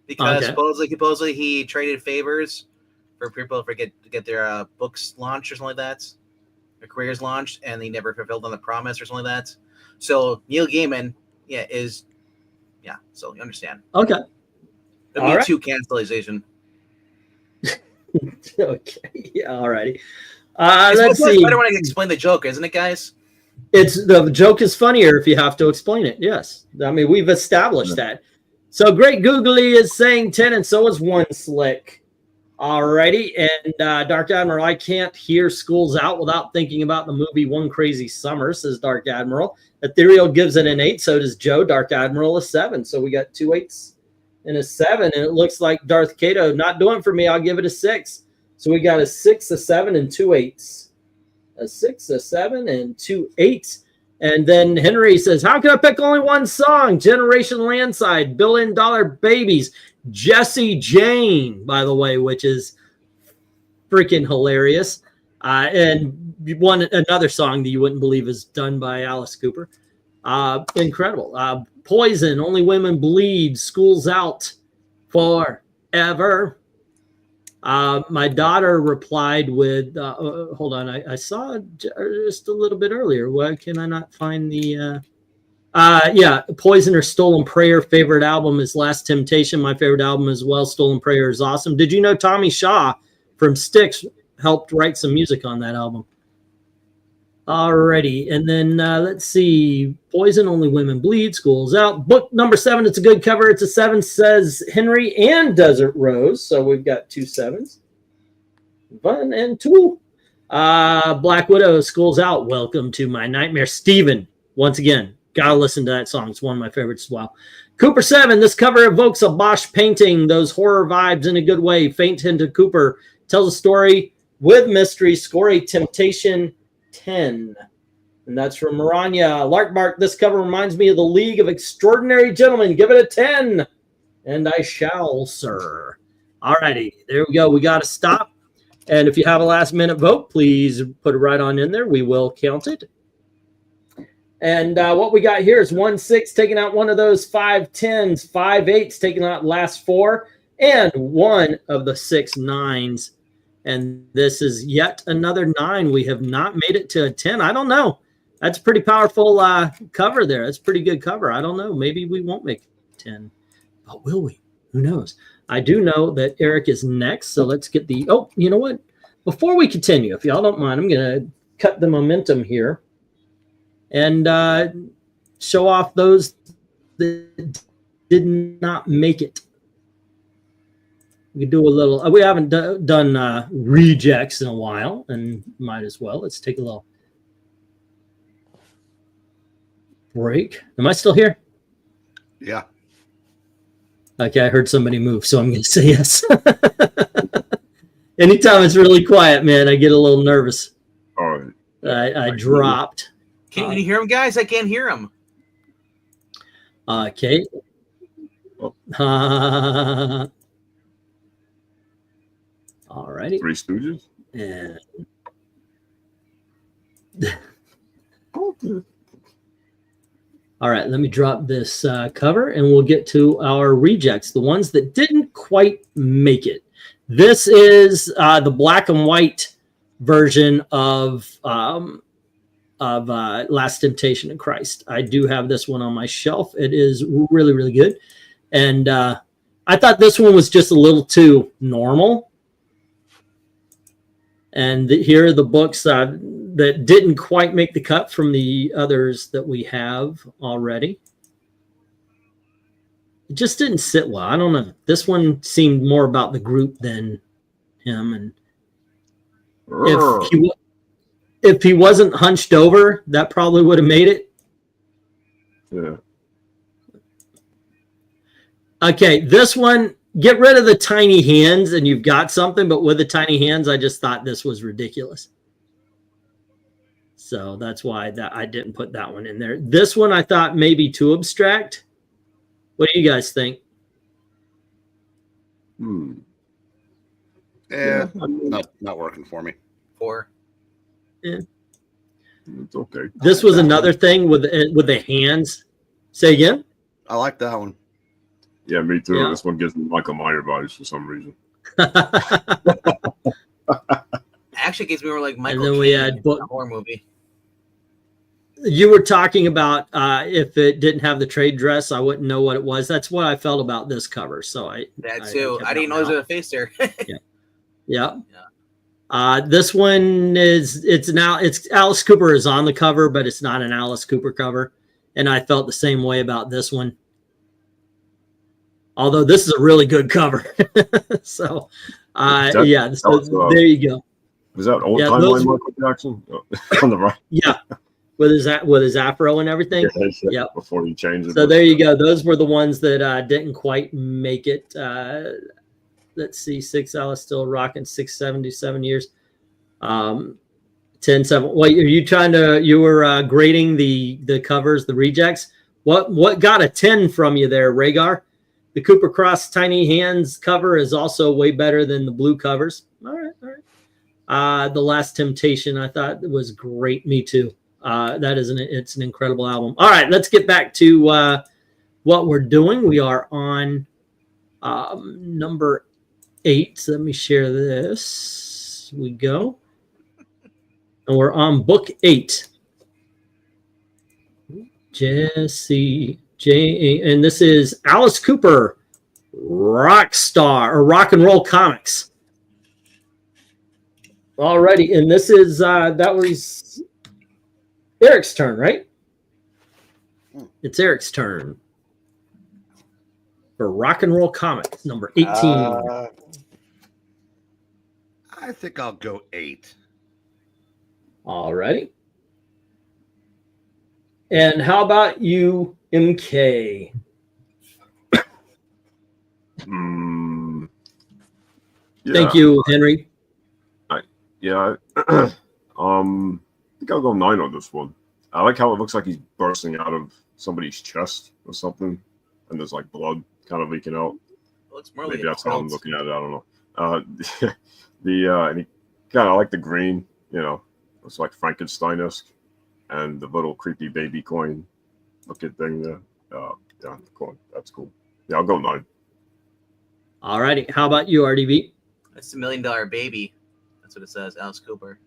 because supposedly he traded favors for people to get their books launched or something like that, their careers launched, and they never fulfilled on the promise or something like that. So Neil Gaiman, so you understand. Okay. There'll be a 2 cancellation. Okay. Yeah. All righty. Let's see. I don't want to explain the joke, isn't it, guys? The joke is funnier if you have to explain it. Yes. I mean, we've established that. So Great Googly is saying 10, and so is One Slick. All righty. And Dark Admiral, I can't hear Schools Out without thinking about the movie One Crazy Summer, says Dark Admiral. Ethereal gives it an 8. So does Joe. Dark Admiral a 7. So we got 2 8s and a 7. And it looks like Darth Cato not doing it for me. I'll give it a 6. So we got a 6, a 7, and 2 8s. A 6, a 7, and 2 8s. And then Henry says, how can I pick only one song? Generation Landside, Billion Dollar Babies, Jesse Jane, by the way, which is freaking hilarious. And another song that you wouldn't believe is done by Alice Cooper. Incredible. Poison, Only Women Bleed, School's Out, Forever. My daughter replied with, hold on, I saw just a little bit earlier. Why can I not find the, Poison or Stolen Prayer, favorite album is Last Temptation. My favorite album as well, Stolen Prayer is awesome. Did you know Tommy Shaw from Styx helped write some music on that album? Alrighty, and then let's see. Poison, Only Women Bleed, School's Out. Book number 7, it's a good cover. It's a 7, says Henry and Desert Rose. So we've got 2 7s. 1 and 2. Black Widow, School's Out. Welcome to My Nightmare. Steven, once again, gotta listen to that song. It's one of my favorites as well. Cooper 7, this cover evokes a Bosch painting, those horror vibes in a good way. Faint into Cooper tells a story with mystery. Score a Temptation 10. And that's from Maranya. Larkbark, this cover reminds me of the League of Extraordinary Gentlemen. Give it a 10. And I shall, sir. All righty. There we go. We got to stop. And if you have a last minute vote, please put it right on in there. We will count it. And what we got here is 1 6 taking out one of those 5 10s, 5 8s taking out last 4, and one of the 6 9s. And this is yet another 9. We have not made it to a 10. I don't know. That's a pretty powerful cover there. That's a pretty good cover. I don't know. Maybe we won't make 10. But will we? Who knows? I do know that Eric is next. So let's get the... Oh, you know what? Before we continue, if y'all don't mind, I'm going to cut the momentum here and show off those that did not make it. We could do a little, we haven't done rejects in a while, and might as well. Let's take a little break. Am I still here? Yeah. Okay, I heard somebody move, so I'm going to say yes. Anytime it's really quiet, man, I get a little nervous. All right. I dropped. Can you hear him, guys? I can't hear him. Okay. Oh. All righty. Three Stooges. And all right, let me drop this cover and we'll get to our rejects, the ones that didn't quite make it. This is the black and white version of Last Temptation of Christ. I do have this one on my shelf. It is really, really good. And I thought this one was just a little too normal. And here are the books that didn't quite make the cut from the others that we have already. It just didn't sit well. I don't know. This one seemed more about the group than him. And if he wasn't hunched over, that probably would have made it. Yeah. Okay, this one, get rid of the tiny hands and you've got something, but with the tiny hands, I just thought this was ridiculous. So that's why I didn't put that one in there. This one I thought maybe too abstract. What do you guys think? Yeah, not working for me. 4. Yeah. It's okay. This was another thing with the hands. Say again? I like that one. Yeah, me too. Yeah. This one gives me Michael Myers vibes for some reason. Actually, gives me more like Michael. And then we had a horror movie. You were talking about if it didn't have the trade dress, I wouldn't know what it was. That's what I felt about this cover. So That too. I didn't know there was a face there. Yeah. This one it's Alice Cooper is on the cover, but it's not an Alice Cooper cover. And I felt the same way about this one. Although this is a really good cover. So there you go. Was that old timeline Michael Jackson on the right? Yeah. With his afro and everything. Yeah. Before he changed it. So there you go. Those were the ones that didn't quite make it. Let's see, 6 Alice still rocking 677 years. 10-7. Wait, are you you were grading the covers, the rejects? What got a 10 from you there, Rhaegar? The Cooper Cross Tiny Hands cover is also way better than the blue covers. All right. The Last Temptation I thought was great. Me too. It's an incredible album. All right, let's get back to what we're doing. We are on number 8. So let me share this. We go. And we're on book 8. Jesse J. And this is Alice Cooper, Rock and Roll Comics. Alrighty, and this is that was Eric's turn, right? It's Eric's turn for Rock and Roll Comics, number 18. I think I'll go 8. Alrighty. And how about you, MK? Thank you, Henry. I think I'll go 9 on this one. I like how it looks like he's bursting out of somebody's chest or something, and there's like blood kind of leaking out. Maybe that's how I'm looking at it. I don't know. And he kind of like the green, it's like Frankenstein-esque, and the little creepy baby coin looking thing there. Yeah, cool. That's cool. Yeah, I'll go 9. All righty. How about you, RDV? That's the $1 Million Baby. That's what it says. Alice Cooper.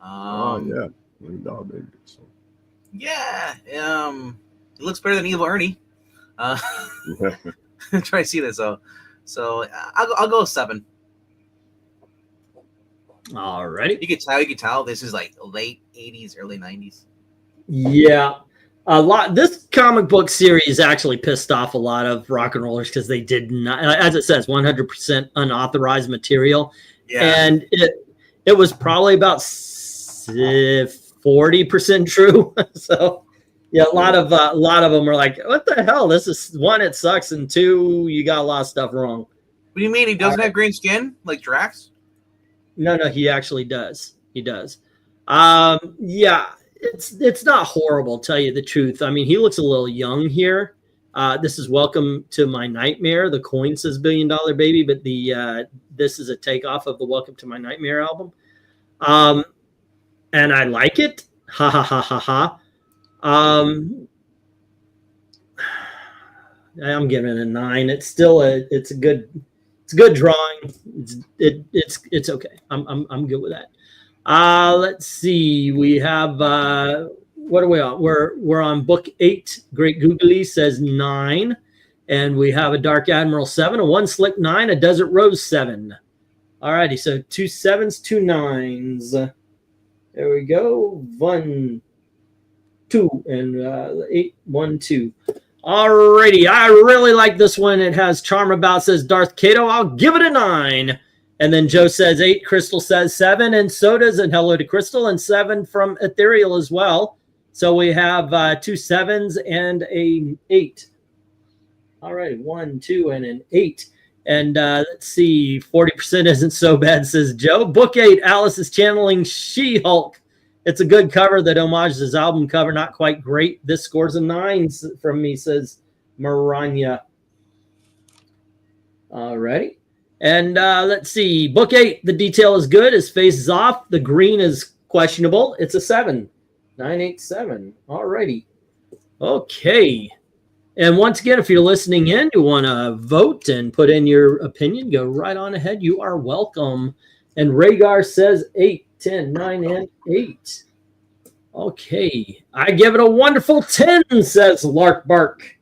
Yeah, $1 Million Baby. So. Yeah. It looks better than Evil Ernie. Try to see this though. So I'll go 7. All righty. You could tell this is like late 80s, early 90s. Yeah. This comic book series actually pissed off a lot of rock and rollers because they did not, as it says, 100% unauthorized material. Yeah. And it was probably about 40% true. So Yeah, a lot of them are like, what the hell? This is one, it sucks, and two, you got a lot of stuff wrong. What do you mean he doesn't have green skin like Drax? No, he actually does. He does. Yeah, it's not horrible, tell you the truth. I mean, he looks a little young here. This is Welcome to My Nightmare. The coin says $1 Billion Baby, but this is a takeoff of the Welcome to My Nightmare album. And I like it. Ha ha ha ha ha. I'm giving it a 9. It's still it's a good drawing. It's okay. I'm good with that. Let's see. We have what are we on? We're on book 8. Great Googly says 9, and we have a Dark Admiral 7, a One Slick 9, a Desert Rose 7. All righty, so 2 7s, 2 9s. There we go. 1, 2, and 8, 1, 2. Alrighty, I really like this one. It has Charm About, says Darth Cato. I'll give it a 9. And then Joe says 8. Crystal says 7, and so does, and hello to Crystal, and 7 from Ethereal as well. So we have 2 7s and a 8. All right, 1, 2, and an 8. And let's see, 40% isn't so bad, says Joe. Book 8, Alice is channeling She-Hulk. It's a good cover that homages his album cover. Not quite great. This scores a 9 from me, says Maranya. All righty. And let's see. Book 8, the detail is good. His face is off. The green is questionable. It's a 7. 987. All righty. Okay. And once again, if you're listening in, you want to vote and put in your opinion, go right on ahead. You are welcome. And Rhaegar says 8, 10, 9, and 8. Okay. I give it a wonderful 10, says Lark Bark.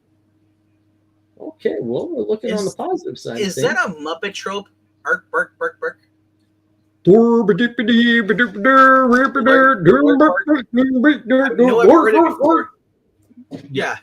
Okay, well, we're looking on the positive side. Is that a Muppet trope? Ark, bark, bark, bark. Yeah.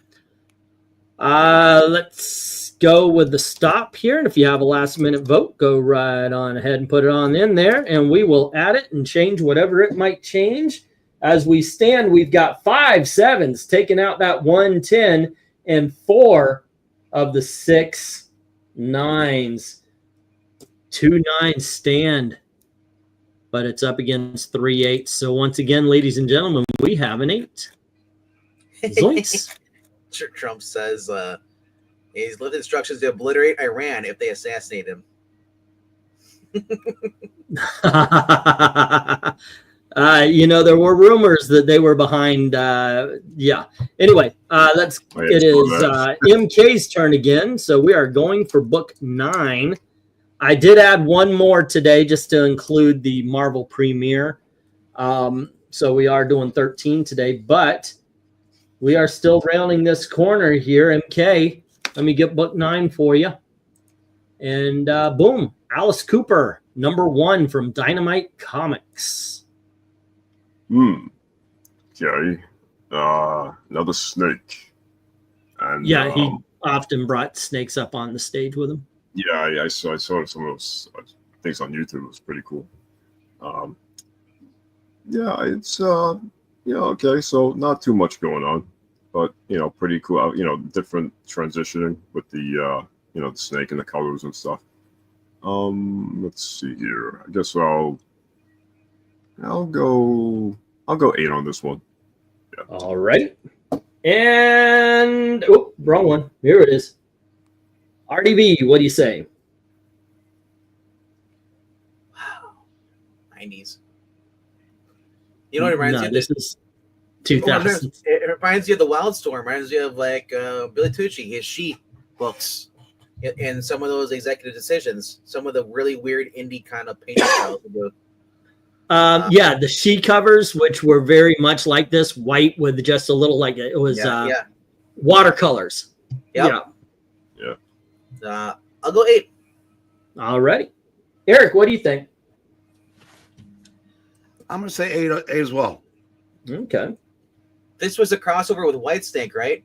Let's go with the stop here. And if you have a last minute vote, go right on ahead and put it on in there. And we will add it and change whatever it might change. As we stand, we've got 5 7s, taking out that 1 10, and 4 of the 6 9s. 2 9s stand, but it's up against 3 8s. So once again, ladies and gentlemen, we have an 8. Zoinks. Trump says he's left instructions to obliterate Iran if they assassinate him. There were rumors that they were behind. Yeah. Anyway, it is MK's turn again. So we are going for book 9. I did add one more today just to include the Marvel premiere. So we are doing 13 today, but we are still rounding this corner here. MK, let me get book 9 for you. And boom, Alice Cooper, #1 from Dynamite Comics. Okay. Another snake. And yeah, he often brought snakes up on the stage with him. Yeah, I saw some of those things on YouTube. It was pretty cool. Yeah, it's okay. So not too much going on, but pretty cool. Different transitioning with the the snake and the colors and stuff. Let's see here. I guess I'll go 8 on this one. Yeah. All right. And wrong one. Here it is. RDB, what do you say? Wow. 90s. You know what it reminds you of? This is 2000. It reminds you of the Wildstorm. It reminds you of like Billy Tucci, his She books, and some of those executive decisions, some of the really weird indie kind of painting styles. Yeah, the She covers, which were very much like this, white with just a little it was watercolors. Yep. Yeah. I'll go 8. All righty. Eric, what do you think? I'm going to say 8 as well. Okay. This was a crossover with Whitesnake, right?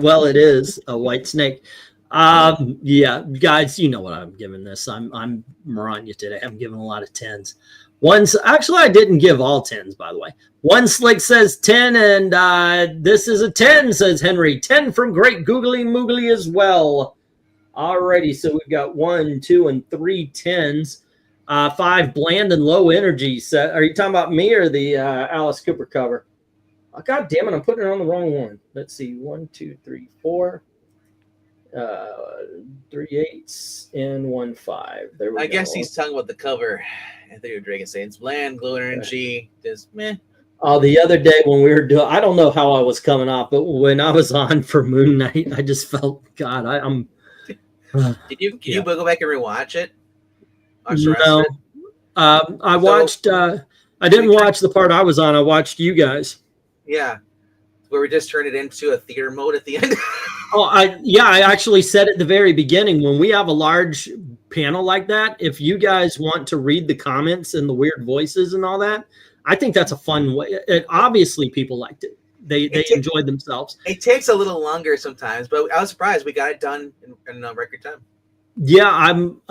Well, it is a white snake. Yeah, guys, you know what I'm giving this. I'm Maranya today. I'm giving a lot of 10s. Actually, I didn't give all 10s, by the way. One Slick says 10, and this is a 10, says Henry. 10 from Great Googly Moogly as well. Alrighty, so we've got 1, 2, and 3 10s. 5 bland and low energy. So, are you talking about me or the Alice Cooper cover? Oh, God damn it, I'm putting it on the wrong one. Let's see. 1, 2, 3, 4. 3 8s and 1 5. There we go. I guess he's talking about the cover. I think you're Dragon Saints. Bland, glow energy, just meh. Oh, the other day when we were doing, I don't know how I was coming off, but when I was on for Moon Knight, I just felt, God, I'm. Can you go back and rewatch it? No, I watched. I didn't watch the part I was on. I watched you guys. Yeah, where we just turned it into a theater mode at the end. I actually said at the very beginning, when we have a large panel like that, if you guys want to read the comments and the weird voices and all that, I think that's a fun way. Obviously, people liked it. They enjoyed themselves. It takes a little longer sometimes, but I was surprised we got it done in record time. Yeah, I'm.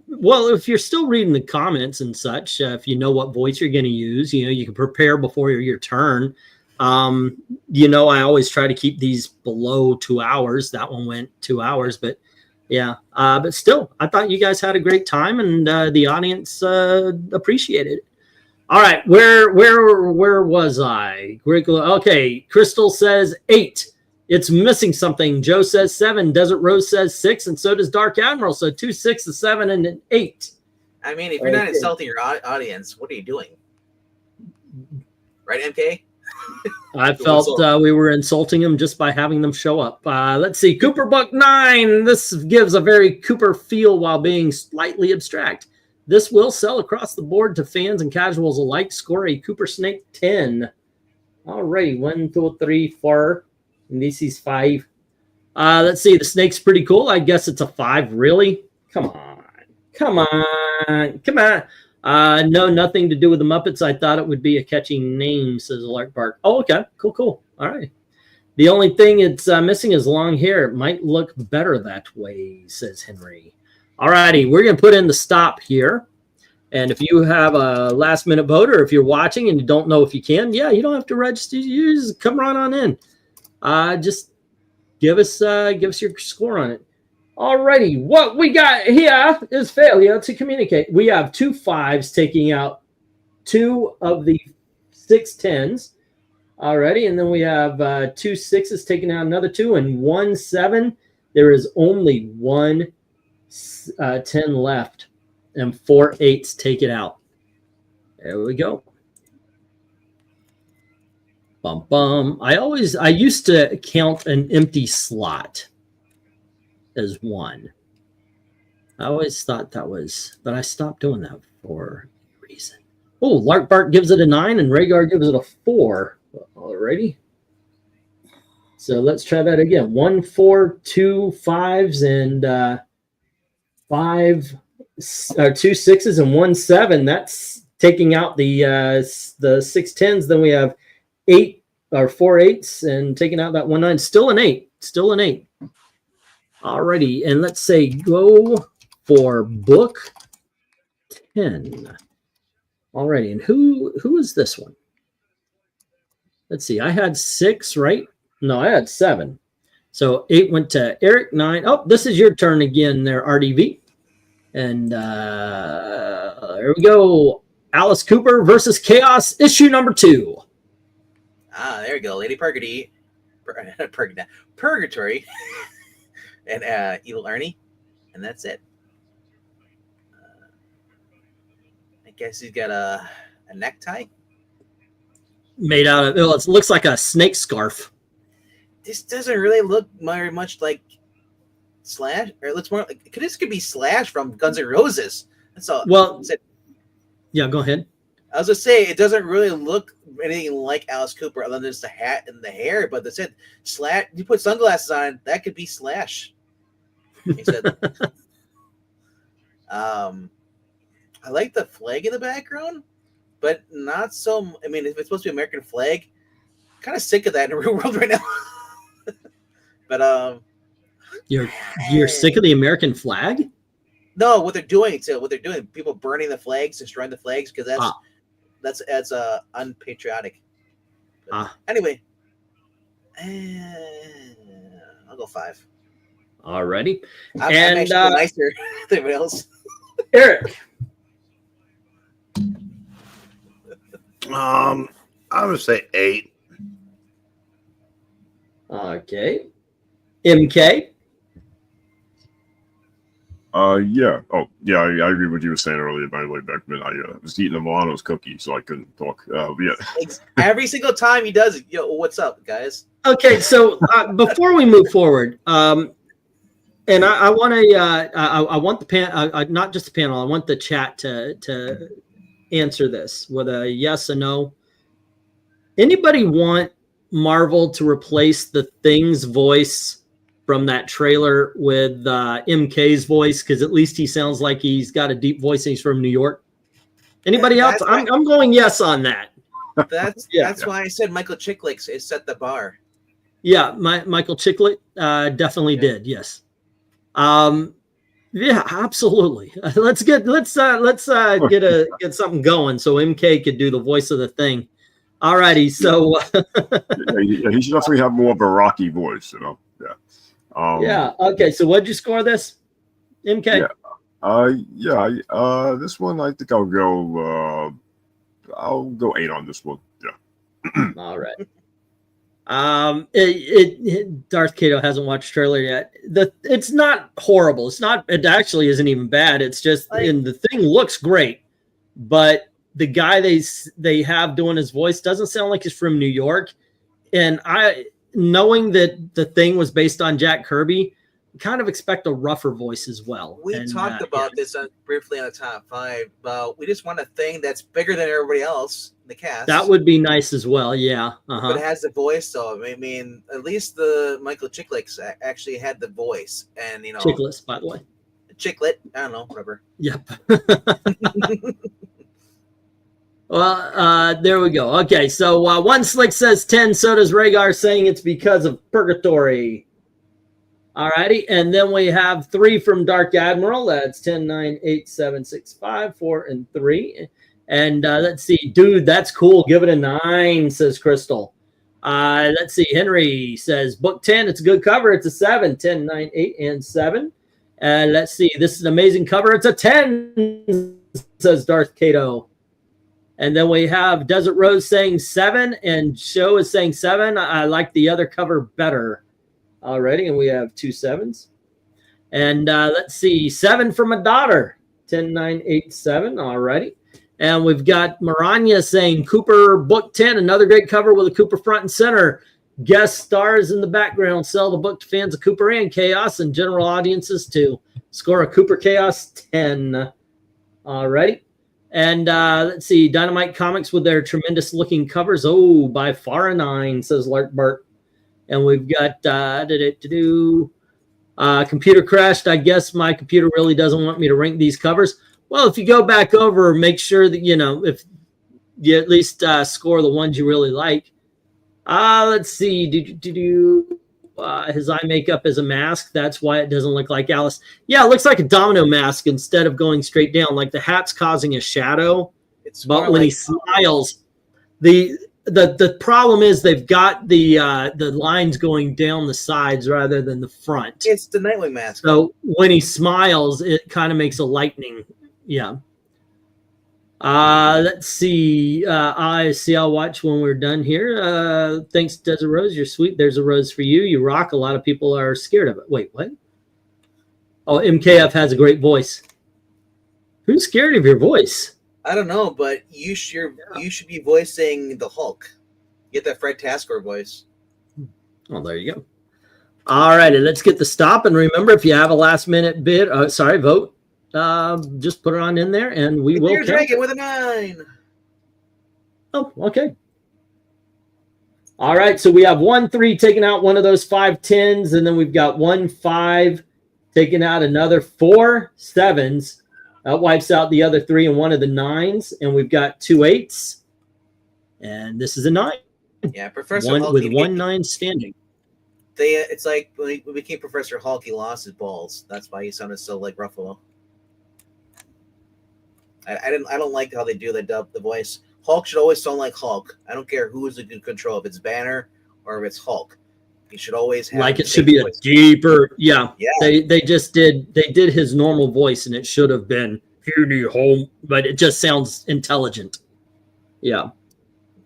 Well, if you're still reading the comments and such, if you know what voice you're going to use, you can prepare before your turn. I always try to keep these below 2 hours. That one went 2 hours, but yeah. But still, I thought you guys had a great time, and the audience appreciated it. All right, where was I? Okay, Crystal says 8. It's missing something. Joe says 7. Desert Rose says 6, and so does Dark Admiral. So 2, 6, 7, and an 8. I mean, if you're not insulting your audience, what are you doing? Right, MK? I felt we were insulting them just by having them show up. Let's see. Cooper Buck 9. This gives a very Cooper feel while being slightly abstract. This will sell across the board to fans and casuals alike. Score a Cooper Snake 10. All right. 1, 2, 3, 4. And this is 5. Let's see. The snake's pretty cool. I guess it's a 5. Really? Come on. No, nothing to do with the Muppets. I thought it would be a catchy name, says Lark Bark. Oh, okay. Cool. All right. The only thing it's missing is long hair. It might look better that way, says Henry. All righty. We're going to put in the stop here. And if you have a last minute vote, or if you're watching and you don't know if you can, you don't have to register. You just come right on in. Just give us your score on it. Alrighty, what we got here is failure to communicate. We have 2 5s taking out 2 of the 6 10s. Alrighty, and then we have 2 6s taking out another 2, and 1 7. There is only 1 10 left, and 4 8s take it out. There we go. Bum bum. I used to count an empty slot as 1. I always thought that was, but I stopped doing that for a reason. Oh, Lark Bark gives it a 9 and Rhaegar gives it a 4. Alrighty. So let's try that again. 1 4 2 5s and 2 6s and 1 7. That's taking out the 6 10s. Then we have 4 8s and taking out that 1 9. Still an 8. Alrighty, and let's say go for book 10. Alrighty, and who is this one? Let's see. I had 6, right? No, I had 7. So 8 went to Eric. 9. Oh, this is your turn again there, RDV. And there we go. Alice Cooper versus Chaos, issue number 2. There we go. Lady Purgatory. And Evil Ernie. And that's it. I guess he's got a necktie. Made out of, it looks like a snake scarf. This doesn't really look very much like Slash, or it looks more like this could be Slash from Guns N' Roses. That's all. Well, yeah, go ahead. I was gonna say it doesn't really look anything like Alice Cooper other than just the hat and the hair, but that's it. Slash, you put sunglasses on, that could be Slash. He said, I like the flag in the background, but not so. I mean, if it's supposed to be American flag, kind of sick of that in the real world right now. But you're sick of the American flag? No, what they're doing too. What they're doing, people burning the flags, destroying the flags, because that's unpatriotic. Anyway, I'll go 5. Alrighty. I'm And actually nicer than everybody else. Eric. I would say 8. Okay. MK. Yeah. Oh, yeah. I agree with what you were saying earlier. By the way, Beckman, I was eating a Milano's cookie, so I couldn't talk. Yeah. Every single time he does it, yo, what's up, guys? Okay, so before we move forward, and I want to, I want the panel, not just the panel. I want the chat to answer this with a yes or no. Anybody want Marvel to replace the Thing's voice from that trailer with MK's voice? Because at least he sounds like he's got a deep voice and he's from New York. Anybody else? I'm going yes on that. That's why I said Michael Chiklik is set the bar. Yeah, Michael Chiklik definitely did. Yes. Yeah, absolutely. Let's get something going so MK could do the voice of the Thing. All righty, so he should definitely have more of a rocky voice, you know. Yeah. Yeah. Okay. So, what'd you score this, MK? Yeah. This one, I think I'll go 8 on this one. Yeah. All right. Darth Kato hasn't watched the trailer yet. It's not horrible. It actually isn't even bad. It's just, and the Thing looks great, but the guy they have doing his voice doesn't sound like he's from New York. And knowing that the Thing was based on Jack Kirby, kind of expect a rougher voice as well. We talked about this briefly on the top 5, but we just want a Thing that's bigger than everybody else in the cast. That would be nice as well. Yeah. But it has the voice, so I mean, at least the Michael Chiklik actually had the voice, and Chicklets, by the way. Chiclet, I don't know, whatever. Yep. Well, there we go. Okay, so One Slick says 10. So does Rhaegar, saying it's because of Purgatory. All righty, and then we have 3 from Dark Admiral. That's 10, 9, 8, 7, 6, 5, 4, and 3. And let's see, dude, that's cool. Give it a 9, says Crystal. Let's see, Henry says book 10. It's a good cover. It's a 7, 10, 9, 8, and 7. And let's see, this is an amazing cover. It's a 10, says Darth Kato. And then we have Desert Rose saying 7, and Show is saying 7. I like the other cover better already, and we have 2 7s. And let's see, 7 from a daughter, 10, 9, 8, 7 already. And we've got Maranya saying Cooper book 10, another great cover with a Cooper front and center. Guest stars in the background. Sell the book to fans of Cooper and Chaos and general audiences too. Score a Cooper Chaos 10 already. And let's see, Dynamite Comics with their tremendous looking covers. Oh, by far a 9, says Lark Bart. And we've got computer crashed. I guess my computer really doesn't want me to rank these covers. Well, if you go back over, make sure that, if you at least score the ones you really like. Let's see. His eye makeup is a mask. That's why it doesn't look like Alice. Yeah, it looks like a domino mask instead of going straight down. Like the hat's causing a shadow. But when he smiles, the problem is they've got the lines going down the sides rather than the front. It's the Nightwing mask. So when he smiles, it kind of makes a lightning. Yeah. Let's see. I'll watch when we're done here. Thanks, Desert Rose. You're sweet. There's a rose for you. You rock. A lot of people are scared of it. Wait, what? Oh, MKF has a great voice. Who's scared of your voice? I don't know, but you should be voicing the Hulk. Get that Fred Tasker voice. Oh, there you go. All righty, let's get the stop. And remember, if you have a last minute vote. Just put it on in there, and we will count. Dragon with a 9. Oh, okay. All right, so we have 1 3 taking out one of those 5 10s, and then we've got 1 5 taking out another 4 7s. That wipes out the other 3 and one of the 9s, and we've got 2 8s, and this is a 9. Yeah, Professor Hulk with 1 9 standing. It's like when he became Professor Hulk, he lost his balls. That's why he sounded so like Ruffalo. I don't like how they do the voice. Hulk should always sound like Hulk. I don't care who is in control, if it's Banner or if it's Hulk. He should always have like it should be voice. A deeper. Yeah. They did his normal voice, and it should have been home, but it just sounds intelligent. Yeah.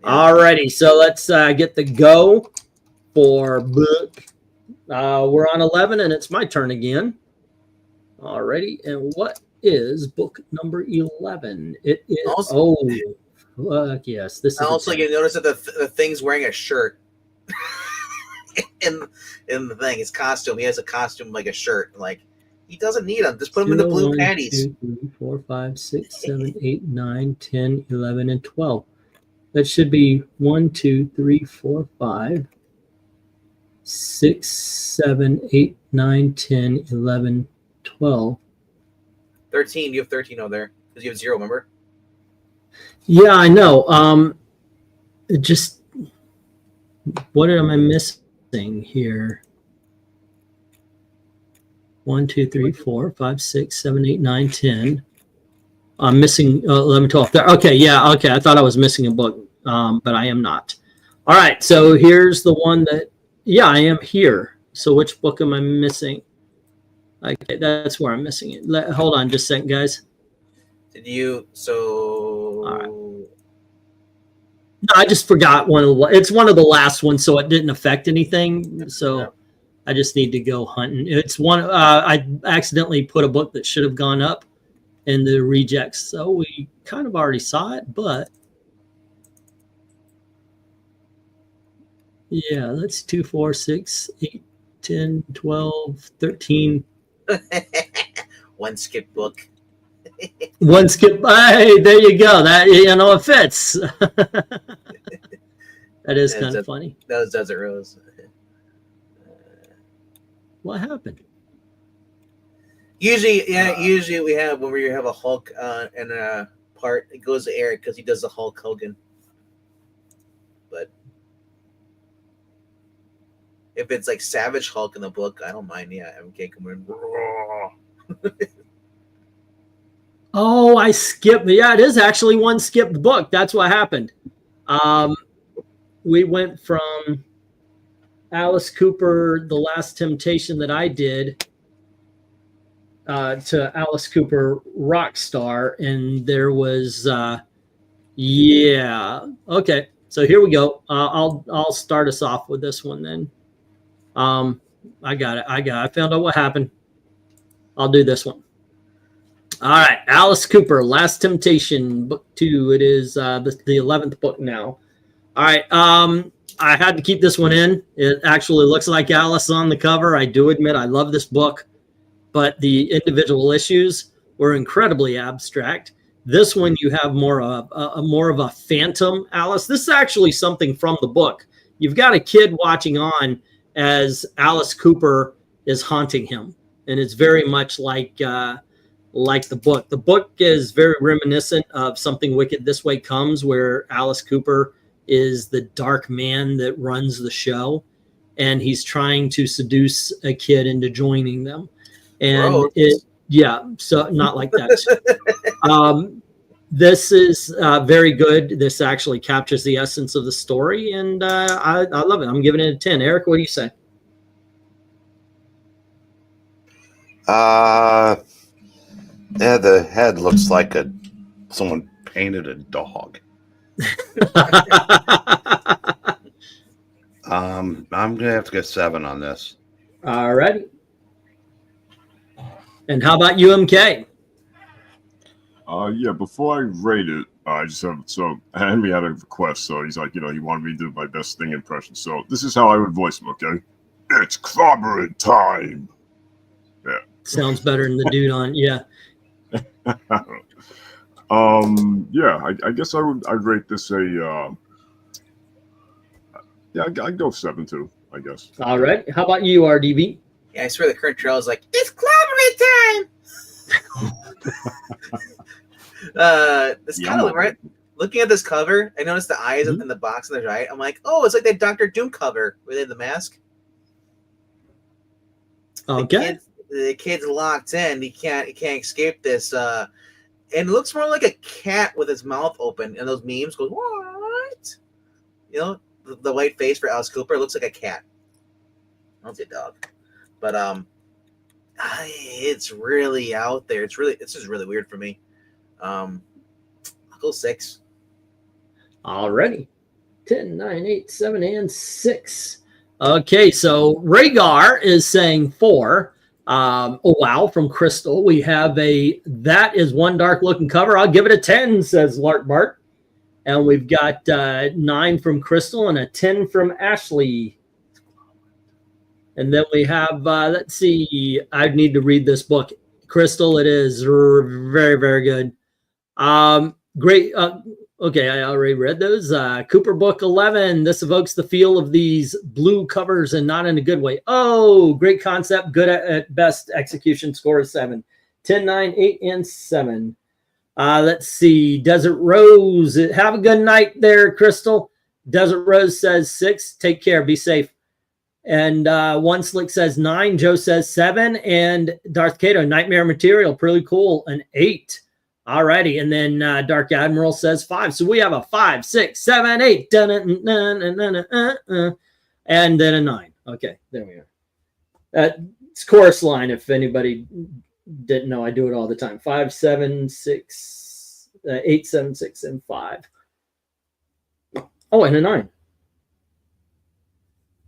Alrighty, so let's get the go for book. We're on 11, and it's my turn again. Alrighty, and what is book number 11? It is yes. This is also you notice that the thing's wearing a shirt in the thing. His costume. He has a costume like a shirt. Like he doesn't need them. Just put him in the blue panties. 2, 3, 4, 5, 6, 7, 8, 9, 10, 11, and 12. That should be 1, 2, 3, 4, 5, 6, 7, 8, 9, 10, 11, 12. 13. You have 13 over there because you have 0. Remember? Yeah, I know. Just what am I missing here? 1, 2, 3, 4, 5, 6, 7, 8, 9, 10. I'm missing 11, 12. Okay, yeah, okay. I thought I was missing a book, but I am not. All right, so here's the one that, yeah, I am here. So which book am I missing? Okay, that's where I'm missing it. Hold on just a second, guys. Did you, so... All right. No, I just forgot it's one of the last ones, so it didn't affect anything. So yeah. I just need to go hunting. It's one, I accidentally put a book that should have gone up in the rejects. So we kind of already saw it, but yeah, that's 2, 4, 6, 8, 10, 12, 13. One skip book. One skip. Hey, there you go. That, you know, it fits. That is kind of funny. That was Desert Rose. What happened? Usually, yeah. Usually we have when we have a Hulk in a part, it goes to Eric because he does the Hulk Hogan. But if it's like Savage Hulk in the book, I don't mind. Yeah, MK come in. Oh, I skipped. Yeah, it is actually one skipped book. That's what happened. We went from Alice Cooper, The Last Temptation that I did, to Alice Cooper Rockstar, and there was yeah. Okay, so here we go. I'll start us off with this one then. I got it. I found out what happened. I'll do this one. All right, Alice Cooper, Last Temptation, book 2. It is the 11th book now. All right, I had to keep this one in. It actually looks like Alice on the cover. I do admit I love this book, but the individual issues were incredibly abstract. This one you have more of a phantom Alice. This is actually something from the book. You've got a kid watching on as Alice Cooper is haunting him, and it's very much like the book. The book is very reminiscent of Something Wicked This Way Comes, where Alice Cooper is the dark man that runs the show, and he's trying to seduce a kid into joining them. And so not like that. This is very good. This actually captures the essence of the story, and I love it. I'm giving it a 10. Eric, what do you say? Yeah, the head looks like someone painted a dog. I'm gonna have to get 7 on this. All righty. And how about UMK? Yeah, before I rate it, I just have, so Henry had a request, so he's like, you know, he wanted me to do my best Sting impression. So this is how I would voice him, okay? It's clobbering time. Yeah. Sounds better than the dude on, yeah. Yeah, I guess I'd rate this a yeah, I'd go 7 too, I guess. All right. How about you, RDV? Yeah, I swear the current trail is like, it's clobbering time. It's kind of right. Looking at this cover, I noticed the eyes in the box on the right. I'm like, oh, it's like that Dr. Doom cover where they had the mask. Okay. The kid's locked in. He can't escape this And it looks more like a cat with its mouth open, and those memes go, what? You know, the white face for Alice Cooper looks like a cat. I don't say dog, but it's really out there. It's just really weird for me. I'll go 6. Alrighty. 10, 9, 8, 7, and 6. Okay, so Rhaegar is saying 4. Oh, wow, from Crystal. We have that is one dark looking cover. I'll give it a 10, says Lark Bart. And we've got 9 from Crystal and a 10 from Ashley. And then we have, let's see, I need to read this book. Crystal, it is very, very good. Great. Okay, I already read those. Cooper book 11. This evokes the feel of these blue covers and not in a good way. Oh, great concept. Good at best. Execution score is 7. 10, 9, 8, and 7. Let's see. Desert Rose. Have a good night there, Crystal. Desert Rose says 6. Take care. Be safe. And One Slick says 9. Joe says 7. And Darth Kato, Nightmare Material. Pretty cool. An 8. All righty, and then Dark Admiral says 5. So we have a 5, 6, 7, 8, and then a 9. Okay, there we are. It's chorus line. If anybody didn't know, I do it all the time. 5, 7, 6, 8, 7, 6, and 5. Oh, and a 9.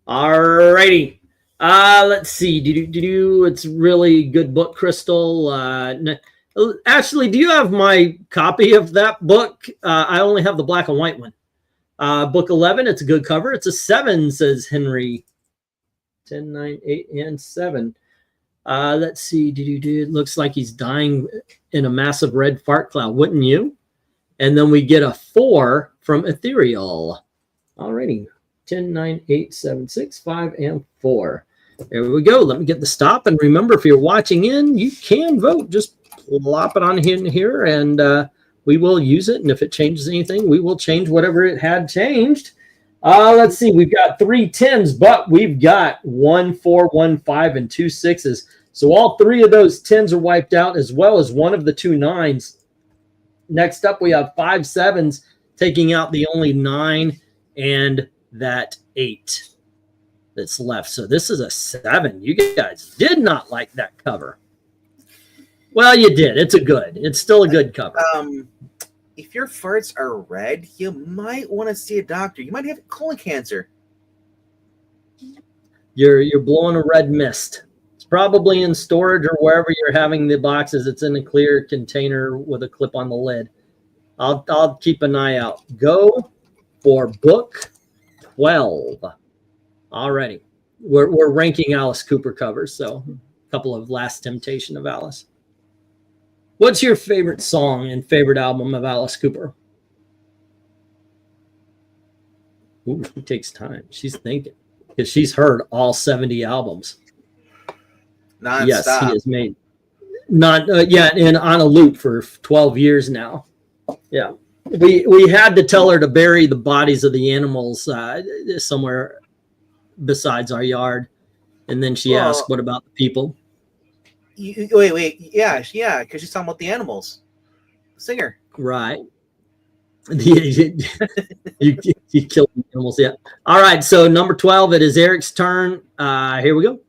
All righty. Let's see. It's really good book, Crystal. Ashley, do you have my copy of that book? I only have the black and white one. Book 11, it's a good cover. It's a 7, says Henry. 10, 9, 8, and 7. Let's see. It looks like he's dying in a massive red fart cloud, wouldn't you? And then we get a 4 from Ethereal. Alrighty. 10, 9, 8, 7, 6, 5, and 4. There we go. Let me get the stop. And remember, if you're watching in, you can vote. Just plop it on in here, and we will use it. And if it changes anything, we will change whatever it had changed. Let's see. We've got 3 10s, but we've got 1 4, 1 5, and 2 6s. So all 3 of those 10s are wiped out, as well as one of the 2 9s. Next up, we have 5 7s, taking out the only 9 and that 8 that's left. So this is a 7. You guys did not like that cover. Well, you did. It's still a good cover. If your farts are red, you might want to see a doctor. You might have colon cancer. You're blowing a red mist. It's probably in storage or wherever you're having the boxes. It's in a clear container with a clip on the lid. I'll keep an eye out. Go for book 12. Alrighty. We're ranking Alice Cooper covers, so a couple of Last Temptation of Alice. What's your favorite song and favorite album of Alice Cooper? Ooh, she takes time. She's thinking because she's heard all 70 albums. Non-stop. Yes, he has made and on a loop for 12 years now. Yeah, we had to tell her to bury the bodies of the animals somewhere besides our yard, and then she asked, "What about the people?" Wait, yeah, because she's talking about the animals. The singer. Right. you killed the animals, yeah. All right, so number 12, it is Eric's turn. Here we go.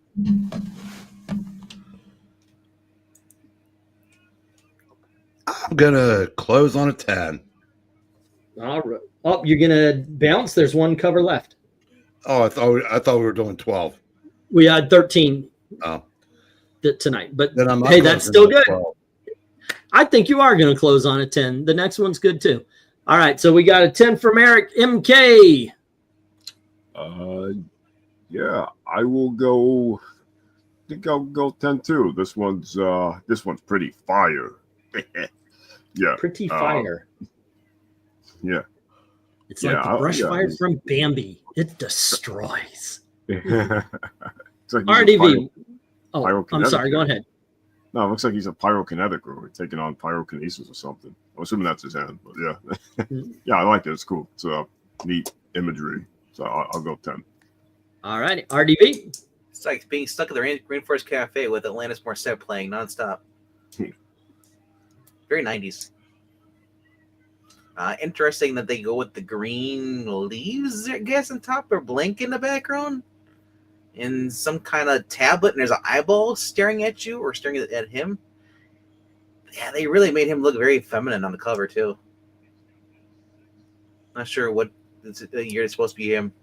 I'm going to close on a 10. All right. Oh, you're going to bounce? There's one cover left. Oh, I thought we were doing 12. We had 13. Oh. Tonight, but then I'm hey, that's still good. 12. I think you are going to close on a 10. The next one's good too. All right, so we got a 10 from Eric MK. Yeah, I will go. I think I'll go 10 too. This one's pretty fire. Yeah, pretty fire. Yeah, it's like the brush fire from Bambi. It destroys. Like RDV. Oh, I'm sorry. Go ahead. No, it looks like he's a pyrokinetic or taking on pyrokinesis or something. I'm assuming that's his hand, but yeah. Yeah, I like it. It's cool. It's neat imagery. So I'll go 10. All right. RDV. It's like being stuck at the Rainforest Cafe with Atlantis Morissette playing nonstop. Very 90s. Interesting that they go with the green leaves, I guess, on top, or blank in the background. And some kind of tablet, and there's an eyeball staring at you or staring at him. Yeah, they really made him look very feminine on the cover, too. Not sure what year it's supposed to be him.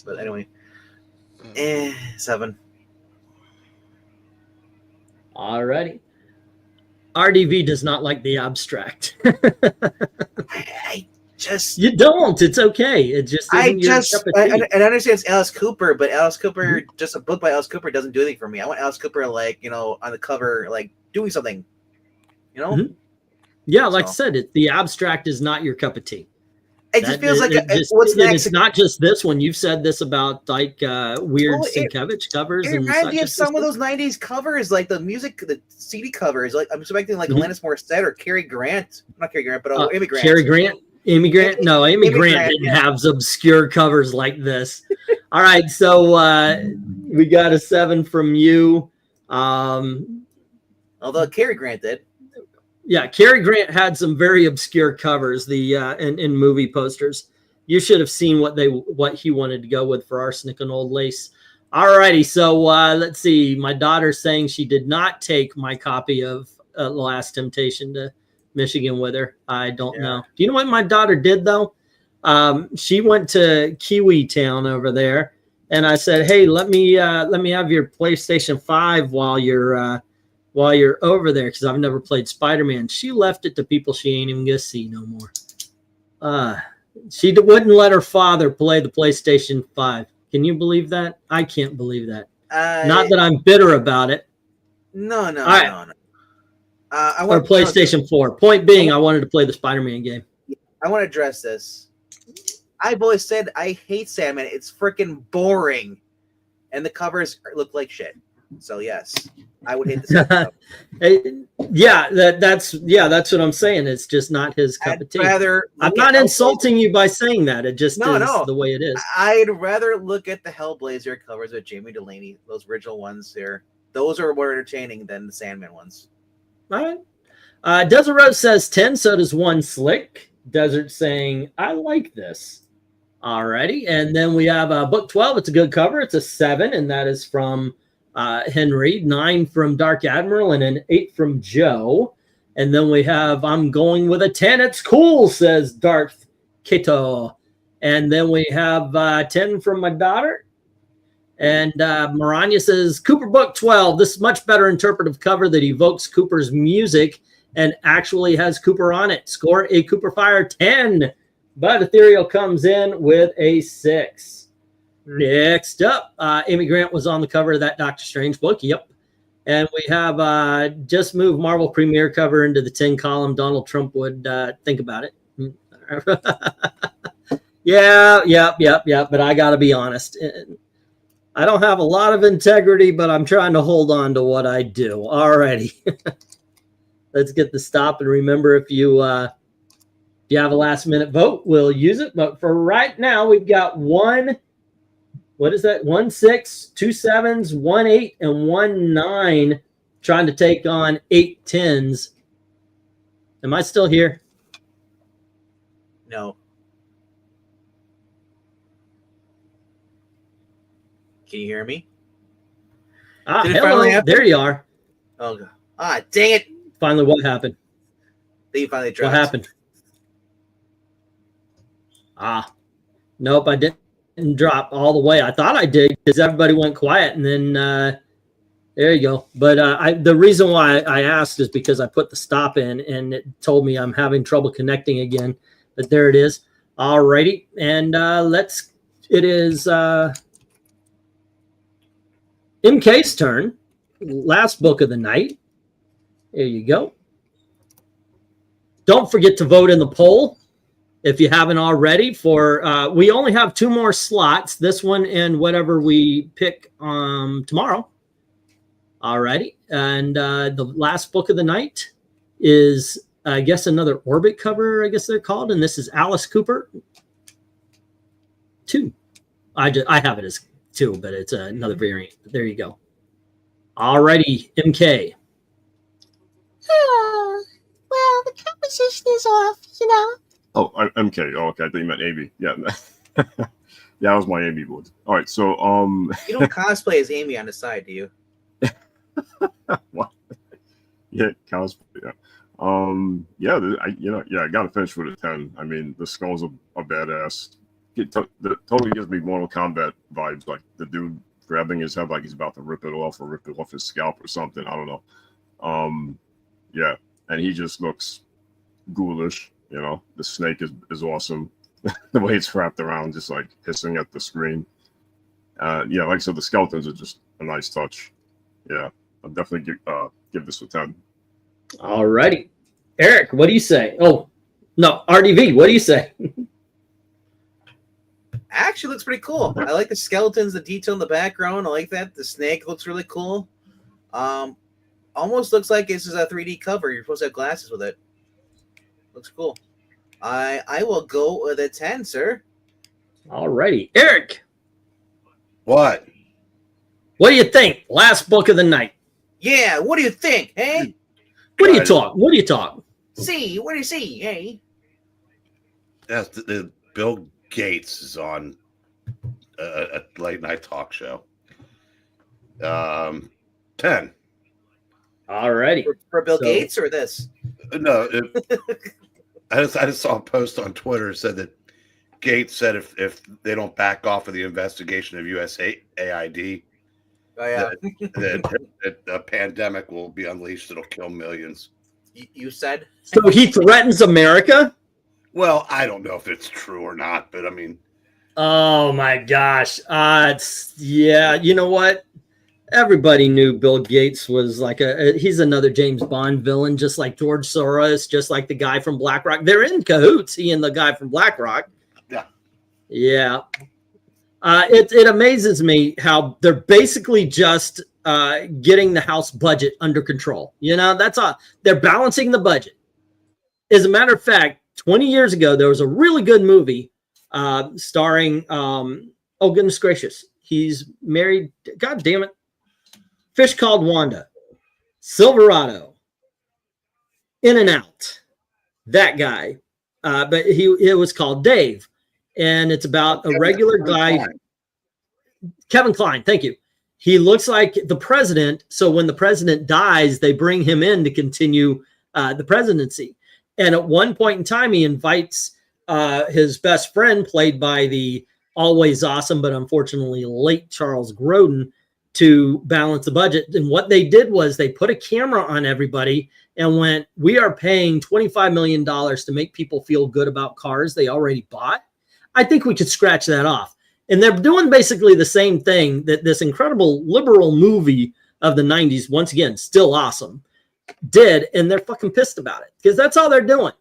But anyway. 7. Alrighty. RDV does not like the abstract. I just you don't. It's okay. It just I isn't your just cup of I tea. understand it's Alice Cooper, but Alice Cooper, just a book by Alice Cooper doesn't do anything for me. I want Alice Cooper, like, you know, on the cover, like doing something. You know? Yeah, like I said, the abstract is not your cup of tea. It just feels like what's next? It's not just this one. You've said this about like weird Sienkiewicz covers. It and reminds me such of some of those 90s covers, like the music, the CD covers. Like I'm expecting like Alanis Morissette or Cary Grant. Not Cary Grant, but Amy Grant. Cary Grant? Amy Grant? No, Amy Grant didn't have obscure covers like this. All right, so we got a 7 from you. Although Cary Grant did. Yeah, Cary Grant had some very obscure covers in movie posters. You should have seen what he wanted to go with for Arsenic and Old Lace. All righty, so let's see. My daughter's saying she did not take my copy of The Last Temptation to Michigan with her. I don't know. Do you know what my daughter did though? She went to Kiwi Town over there, and I said, "Hey, let me have your PlayStation 5 while you're over there, because I've never played Spider-Man." She left it to people she ain't even gonna see no more. She wouldn't let her father play the PlayStation 5. Can you believe that? I can't believe that. Not that I'm bitter about it. No. Or PlayStation 4. Point being, I wanted to play the Spider-Man game. I want to address this. I've always said I hate Sandman. It's freaking boring, and the covers look like shit. So yes, I would hate the that's what I'm saying. It's just not his cup of tea. I'm not insulting you by saying that. It just is the way it is. I'd rather look at the Hellblazer covers with Jamie Delaney, those original ones there. Those are more entertaining than the Sandman ones. All right. Desert Rose says 10, so does One Slick. Desert saying, I like this. Alrighty. And then we have book 12. It's a good cover. It's a 7, and that is from Henry, 9 from Dark Admiral, and an 8 from Joe. And then we have I'm going with a 10. It's cool, says Darth Kito. And then we have 10 from my daughter. And Maranya says Cooper book 12. This is much better interpretive cover that evokes Cooper's music and actually has Cooper on it. Score a Cooper Fire 10. But Ethereal comes in with a 6. Next up, Amy Grant was on the cover of that Doctor Strange book. Yep. And we have just moved Marvel Premiere cover into the 10 column. Donald Trump would think about it. Yeah. But I got to be honest. I don't have a lot of integrity, but I'm trying to hold on to what I do. Alrighty. Let's get the stop. And remember, if you have a last minute vote, we'll use it. But for right now, we've got 1 6, 2 7s, 1 8, and 1 9 trying to take on 8 10s. Am I still here? No. Can you hear me? Hello. There you are. Oh, God. Dang it. Finally, what happened? They finally dropped. What happened? Nope, I didn't drop all the way. I thought I did because everybody went quiet, and then there you go. But the reason why I asked is because I put the stop in, and it told me I'm having trouble connecting again. But there it is. All righty, and it is MK's turn. Last book of the night. There you go. Don't forget to vote in the poll if you haven't already. We only have 2 more slots, this one and whatever we pick tomorrow. Alrighty. And the last book of the night is, I guess, another Orbit cover, I guess they're called. And this is Alice Cooper 2. I have it as 2, but it's another variant. There you go. Alrighty, MK. Well, the this off, you know. Oh, MK. Oh, okay. I think you meant AB. Yeah. Yeah, that was my AB board. All right. So, You don't cosplay as Amy on the side, do you? what? Yeah, cosplay. Yeah. Yeah. I got to finish with a 10. I mean, the skulls are badass. It totally gives me Mortal Kombat vibes, like the dude grabbing his head like he's about to rip it off or rip it off his scalp or something. I don't know. Yeah, and he just looks ghoulish. You know, the snake is awesome. The way it's wrapped around, just like hissing at the screen. Yeah, like I said, the skeletons are just a nice touch. Yeah, I'll definitely give this a 10. All righty. Eric, what do you say? Oh, no, RDV, what do you say? Actually looks pretty cool. I like the skeletons, the detail in the background. I like that. The snake looks really cool. Almost looks like this is a 3D cover. You're supposed to have glasses with it. Looks cool. I will go with a 10, sir. All righty. Eric, What? what do you think? Last book of the night. Yeah, what do you think, hey? What do you talk? What do you talk? See, what do you see, hey? That's the Bill Gates is on a late night talk show. 10. All righty. For Bill Gates or this? No, I just saw a post on Twitter that said that Gates said if they don't back off of the investigation of USAID, Oh yeah. that a pandemic will be unleashed. It'll kill millions. You said? So he threatens America? Well, I don't know if it's true or not, but I mean, Oh my gosh. Yeah, you know what? Everybody knew Bill Gates was like he's another James Bond villain, just like George Soros, just like the guy from BlackRock. They're in cahoots, he and the guy from BlackRock. yeah. Yeah. It amazes me how they're basically just getting the House budget under control. You know, that's all. They're balancing the budget. As a matter of fact, 20 years ago, there was a really good movie starring, oh, goodness gracious. He's married. God damn it. Fish Called Wanda. Silverado. In and Out. That guy. But it was called Dave. And it's about a regular guy. Kevin Kline. Thank you. He looks like the president. So when the president dies, they bring him in to continue the presidency. And at one point in time, he invites his best friend, played by the always awesome, but unfortunately late Charles Grodin, to balance the budget. And what they did was they put a camera on everybody and went, we are paying $25 million to make people feel good about cars they already bought. I think we could scratch that off. And they're doing basically the same thing that this incredible liberal movie of the 90s, once again, still awesome, did, and they're fucking pissed about it because that's all they're doing.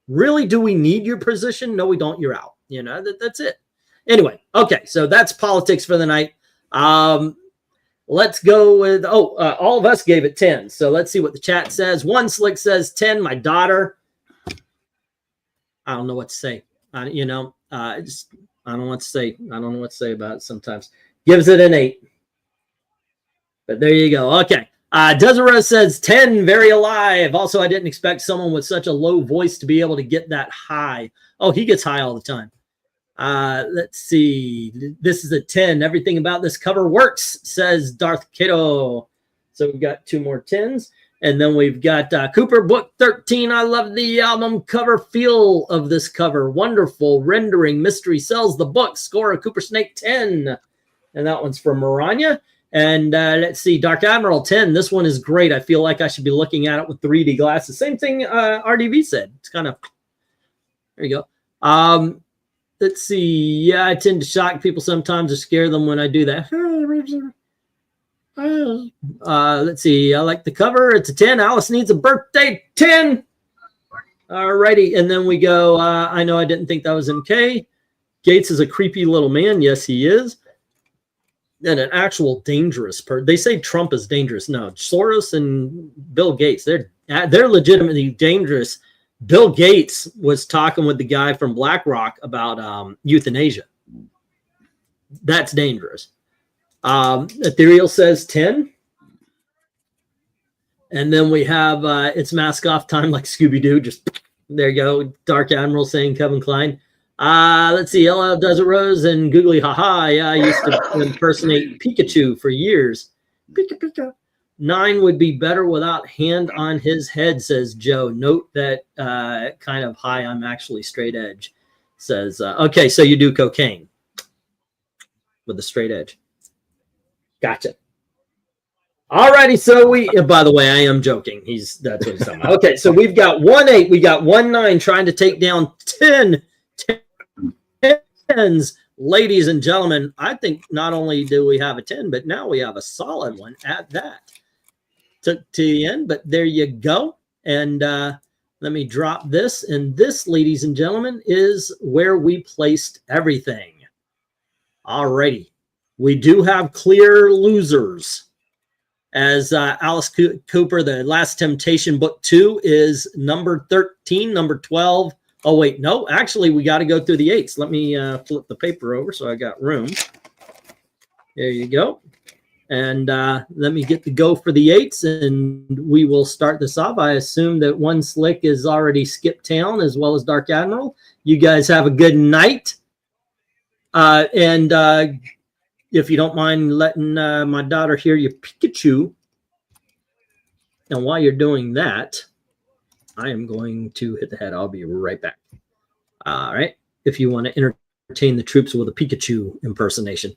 Really, do we need your position? No, we don't. You're out. You know, that's it. Anyway, okay, so that's politics for the night. Let's go with, all of us gave it 10. So let's see what the chat says. One Slick says 10. My daughter, I don't know what to say. I don't know what to say. I don't know what to say about it sometimes. Gives it an 8. But there you go. Okay. Desiree says 10, very alive. Also, I didn't expect someone with such a low voice to be able to get that high. Oh, he gets high all the time. Let's see. This is a 10. Everything about this cover works, says Darth Cato. So we've got 2 more 10s. And then we've got Cooper Book 13. I love the album cover feel of this cover. Wonderful rendering. Mystery sells the book. Score a Cooper Snake 10. And that one's from Maranya. And let's see, Dark Admiral 10. This one is great. I feel like I should be looking at it with 3D glasses. Same thing RDV said. It's kind of, there you go. Let's see. Yeah, I tend to shock people sometimes or scare them when I do that. Let's see. I like the cover. It's a 10. Alice needs a birthday 10. All righty. And then we go, I know I didn't think that was MK. Gates is a creepy little man. Yes, he is. And an actual dangerous person. They say Trump is dangerous. No, Soros and Bill Gates, they're legitimately dangerous. Bill Gates was talking with the guy from BlackRock about euthanasia. That's dangerous. Ethereal says 10. And then we have it's mask off time like Scooby-Doo. Just There you go. Dark Admiral saying Kevin Klein. Let's see. LL Desert Rose and Googly Haha. Yeah, I used to impersonate Pikachu for years. Pika Pika. 9 would be better without hand on his head, says Joe. Note that kind of hi, I'm actually straight edge. Says, okay, so you do cocaine with a straight edge. Gotcha. Alrighty, so by the way, I am joking. That's what he's talking about. Okay, so we've got 1-8, we got 1-9 trying to take down 10 10s. Ladies and gentlemen, I think not only do we have a 10, but now we have a solid one at that. Took to the end, but there you go. And let me drop this. And this, ladies and gentlemen, is where we placed everything. Alrighty. We do have clear losers. As Alice Cooper, The Last Temptation, Book 2 is number 13, number 12. Oh, wait, no. Actually, we got to go through the 8s. Let me flip the paper over so I got room. There you go. And let me get the go for the 8s, and we will start this off. I assume that One Slick is already skipped town, as well as Dark Admiral. You guys have a good night. And if you don't mind letting my daughter hear your Pikachu. And while you're doing that, I am going to hit the head. I'll be right back. All right. If you want to entertain the troops with a Pikachu impersonation.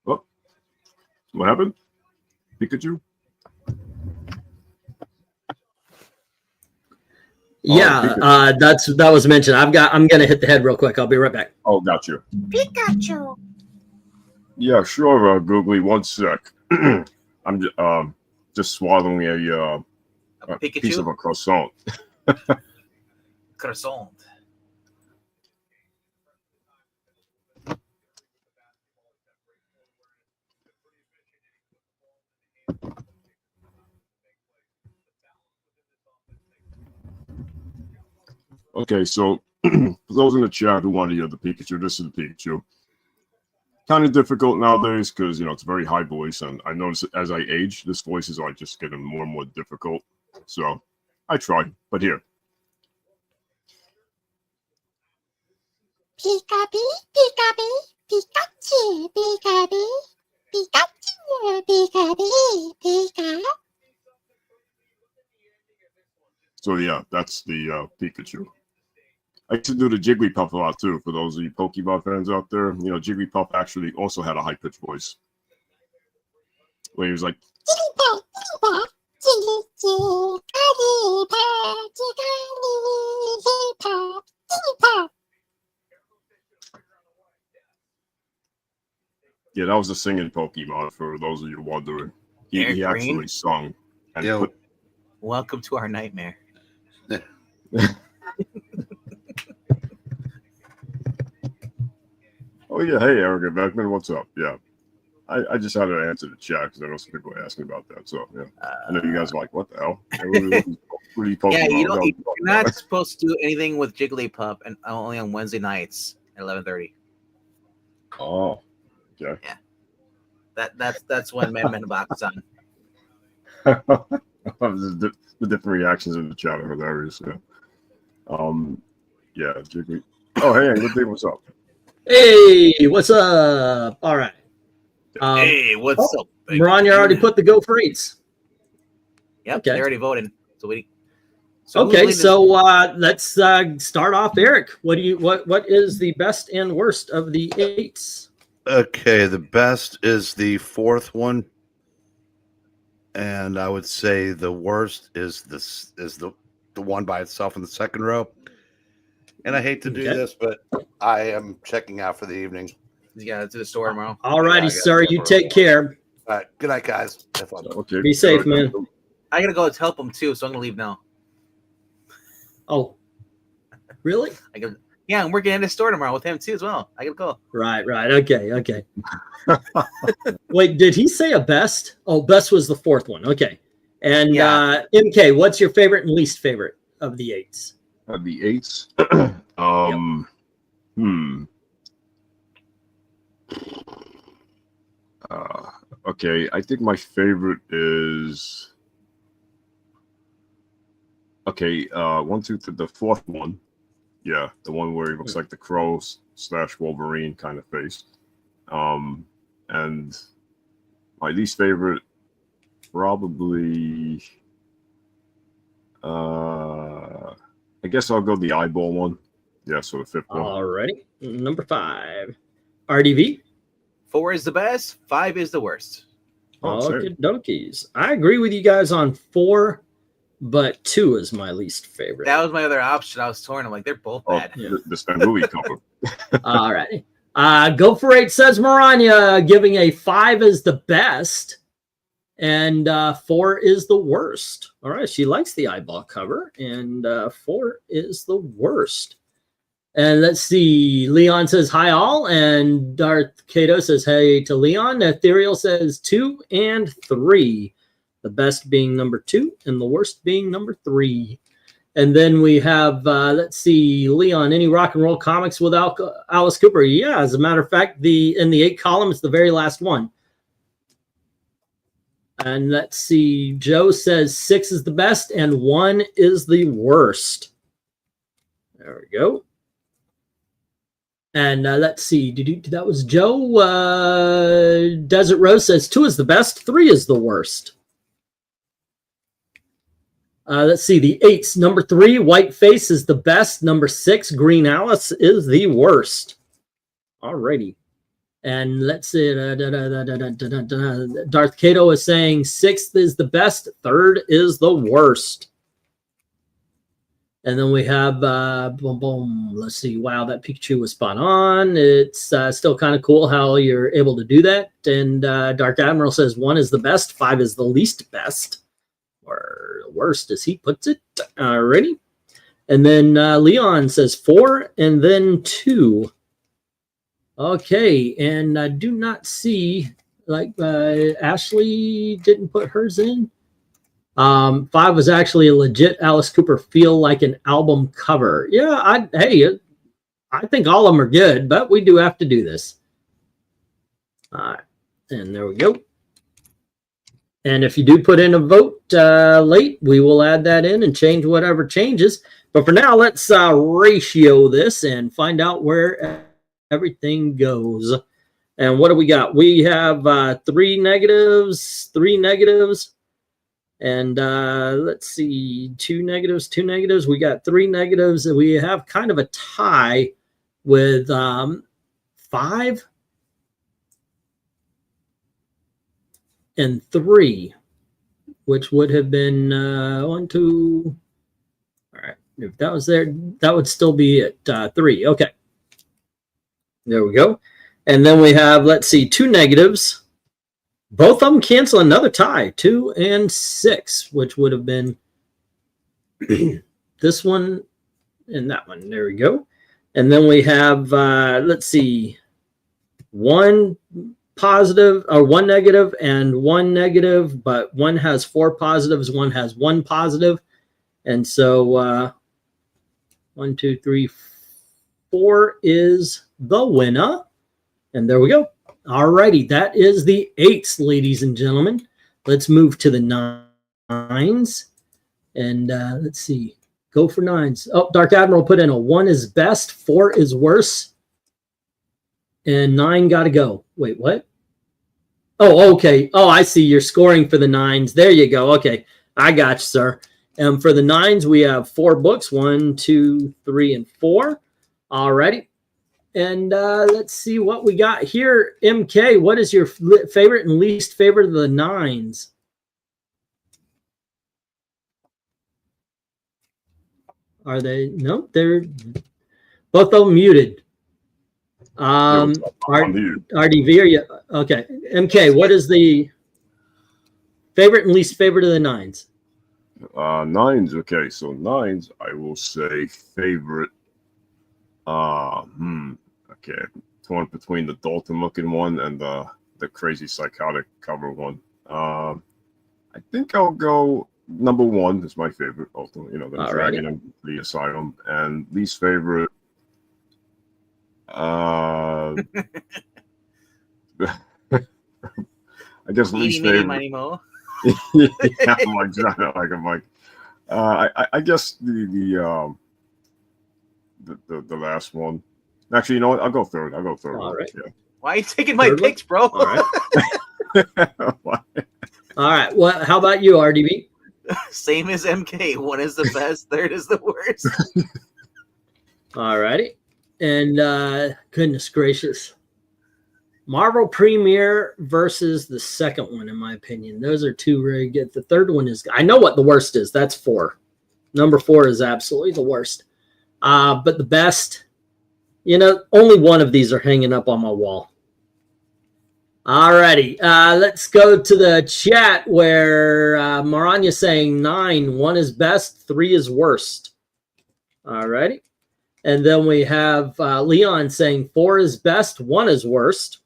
Oh, what happened? Pikachu? Yeah, that was mentioned. I'm gonna hit the head real quick. I'll be right back. Oh, got you. Pikachu. Yeah, sure, Googly. 1 sec. I'm just swallowing a piece of a croissant. Croissant. Okay, so for those in the chat who want to hear the Pikachu, this is the Pikachu. Kind of difficult nowadays because, you know, it's a very high voice, and I notice as I age, this voice is like just getting more and more difficult. So I try, but here. Pika-bee, Pika-bee, Pikachu, Pika-bee, Pikachu, Pika-bee, Pika. So yeah, that's the Pikachu. I used to do the Jigglypuff a lot too, for those of you Pokemon fans out there. You know, Jigglypuff actually also had a high-pitched voice. Where he was like, Jigglypuff, Jigglypuff, Jigglypuff, Jigglypuff, Jigglypuff. yeah, that was a singing Pokemon, for those of you wondering. He actually sung. And Welcome to our nightmare. Oh yeah, hey Eric VENKMAN, what's up? Yeah, I just had to answer the chat because I know some people are asking about that. So yeah, I know you guys are like, what the hell? Yeah, you're not supposed to do anything with Jigglypuff, and only on Wednesday nights at 11:30. Oh, okay. Yeah, that's when Man in the Box is on. The different reactions in the chat are hilarious. Yeah. Yeah, Jiggly. Oh, hey, good day. What's up? Hey, what's up? All right. Hey, what's up? Ron, you already put the go for 8s. Yep, Okay. they already voted. So let's start off. Eric, what is the best and worst of the 8s? Okay, the best is the 4th one, and I would say the worst is the one by itself in the 2nd row. And I hate to do this, but I am checking out for the evening. Yeah, to the store tomorrow. All righty, sir. You take care. All right. Good night, guys. Have fun. Okay. Be safe, man. I gotta go help him too, so I'm gonna leave now. Oh, really? Yeah, I'm working in the store tomorrow with him too as well. I gotta go. Right. Okay. Wait, did he say a best? Oh, best was the 4th one. Okay. And MK, what's your favorite and least favorite of the 8s? The 8s. Okay, I think my favorite is Okay, 1, 2, 3, the fourth one. Yeah, the one where he looks like the Crow / Wolverine kind of face. And my least favorite, probably, I guess I'll go the eyeball one. Yeah, so the fifth one. Alrighty. Number 5. RDV. 4 is the best. 5 is the worst. Okay, donkeys. I agree with you guys on 4, but 2 is my least favorite. That was my other option. I was torn. I'm like, they're both bad. The Spangoolie cover. All right. Go for 8 says Maranya, giving a 5 is the best, and 4 is the worst. All right, she likes the eyeball cover, and 4 is the worst. And let's see, Leon says hi all, and Darth Kato says hey to Leon. Ethereal says 2 and 3, the best being number 2 and the worst being number 3. And then we have, let's see, Leon, any rock and roll comics without Alice Cooper? Yeah, as a matter of fact, in the 8 column, it's the very last one. And let's see, Joe says 6 is the best and 1 is the worst. There we go. And let's see, that was Joe. Desert Rose says 2 is the best, 3 is the worst. Let's see, the 8s. Number 3, White Face is the best. Number 6, Green Alice is the worst. Alrighty. And let's see, Darth Kato is saying 6th is the best, 3rd is the worst. And then we have, boom, boom, let's see, wow, that Pikachu was spot on. It's still kind of cool how you're able to do that. And Dark Admiral says 1 is the best, 5 is the least best, or worst as he puts it. Alrighty. And then Leon says 4 and then 2. Okay, and I do not see, like, Ashley didn't put hers in. 5 was actually a legit Alice Cooper feel like an album cover. Yeah, I think all of them are good, but we do have to do this. All right, and there we go. And if you do put in a vote late, we will add that in and change whatever changes. But for now, let's ratio this and find out where everything goes. And what do we got? We have 3 negatives, 3 negatives. And let's see, 2 negatives, 2 negatives. We got 3 negatives. And we have kind of a tie with 5 and 3, which would have been 1, 2. All right, if that was there, that would still be at 3. Okay, there we go. And then we have, let's see, 2 negatives. Both of them cancel another tie, 2 and 6, which would have been this one and that one. There we go. And then we have, let's see, 1 positive or 1 negative and 1 negative, but one has 4 positives, one has 1 positive. And so 1, 2, 3, 4 is the winner. And there we go. All righty, that is the 8s, ladies and gentlemen. Let's move to the 9s. And let's see. Go for 9s. Oh, Dark Admiral put in a 1 is best, 4 is worse, and 9 got to go. Wait, what? Oh, okay. Oh, I see. You're scoring for the 9s. There you go. Okay, I got you, sir. And for the 9s, we have 4 books, 1, 2, 3, and 4. All righty. And let's see what we got here. MK, what is your favorite and least favorite of the 9s? Are they? No, they're both of them muted. RDV, are you? Okay. MK, what is the favorite and least favorite of the 9s? 9s. Okay, so 9s, I will say favorite. Okay, torn between the Dalton looking one and the crazy psychotic cover one. I think I'll go number 1 is my favorite. Also, you know, the dragon and the asylum. And least favorite. I guess least favorite. Money, Mo. Yeah, I'm like, I guess the last one. Actually, you know what? I'll go third. All right. Why are you taking my Third one? picks, bro? All right. Yeah. All right. What? How about you, RDB? Same as MK. One is the best, third is the worst. All righty. And goodness gracious. Marvel Premiere versus the second one, in my opinion. Those are two very good. The third one is, I know what the worst is. That's 4. Number 4 is absolutely the worst. But the best, you know, only one of these are hanging up on my wall. All righty. Let's go to the chat where Maranya saying 9. 1 is best, 3 is worst. All righty. And then we have Leon saying 4 is best, 1 is worst.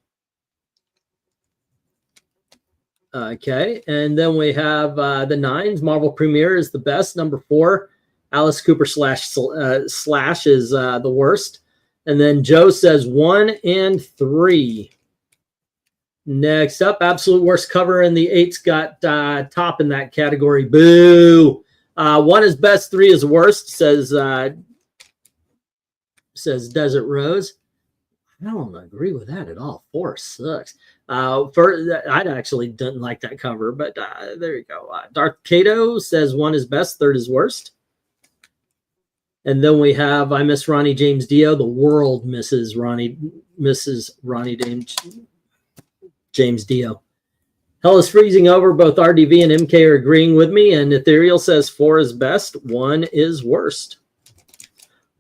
Okay, and then we have the 9s. Marvel Premiere is the best. Number 4, Alice Cooper slash is the worst. And then Joe says 1 and 3. Next up, absolute worst cover, and the 8's got top in that category. Boo! 1 is best, 3 is worst, says Desert Rose. I don't agree with that at all. 4 sucks. I actually didn't like that cover, but there you go. Darth Kato says 1 is best, 3rd is worst. And then we have I Miss Ronnie James Dio. The world misses Mrs. Ronnie James Dio. Hell is freezing over. Both RDV and MK are agreeing with me. And Ethereal says 4 is best, 1 is worst.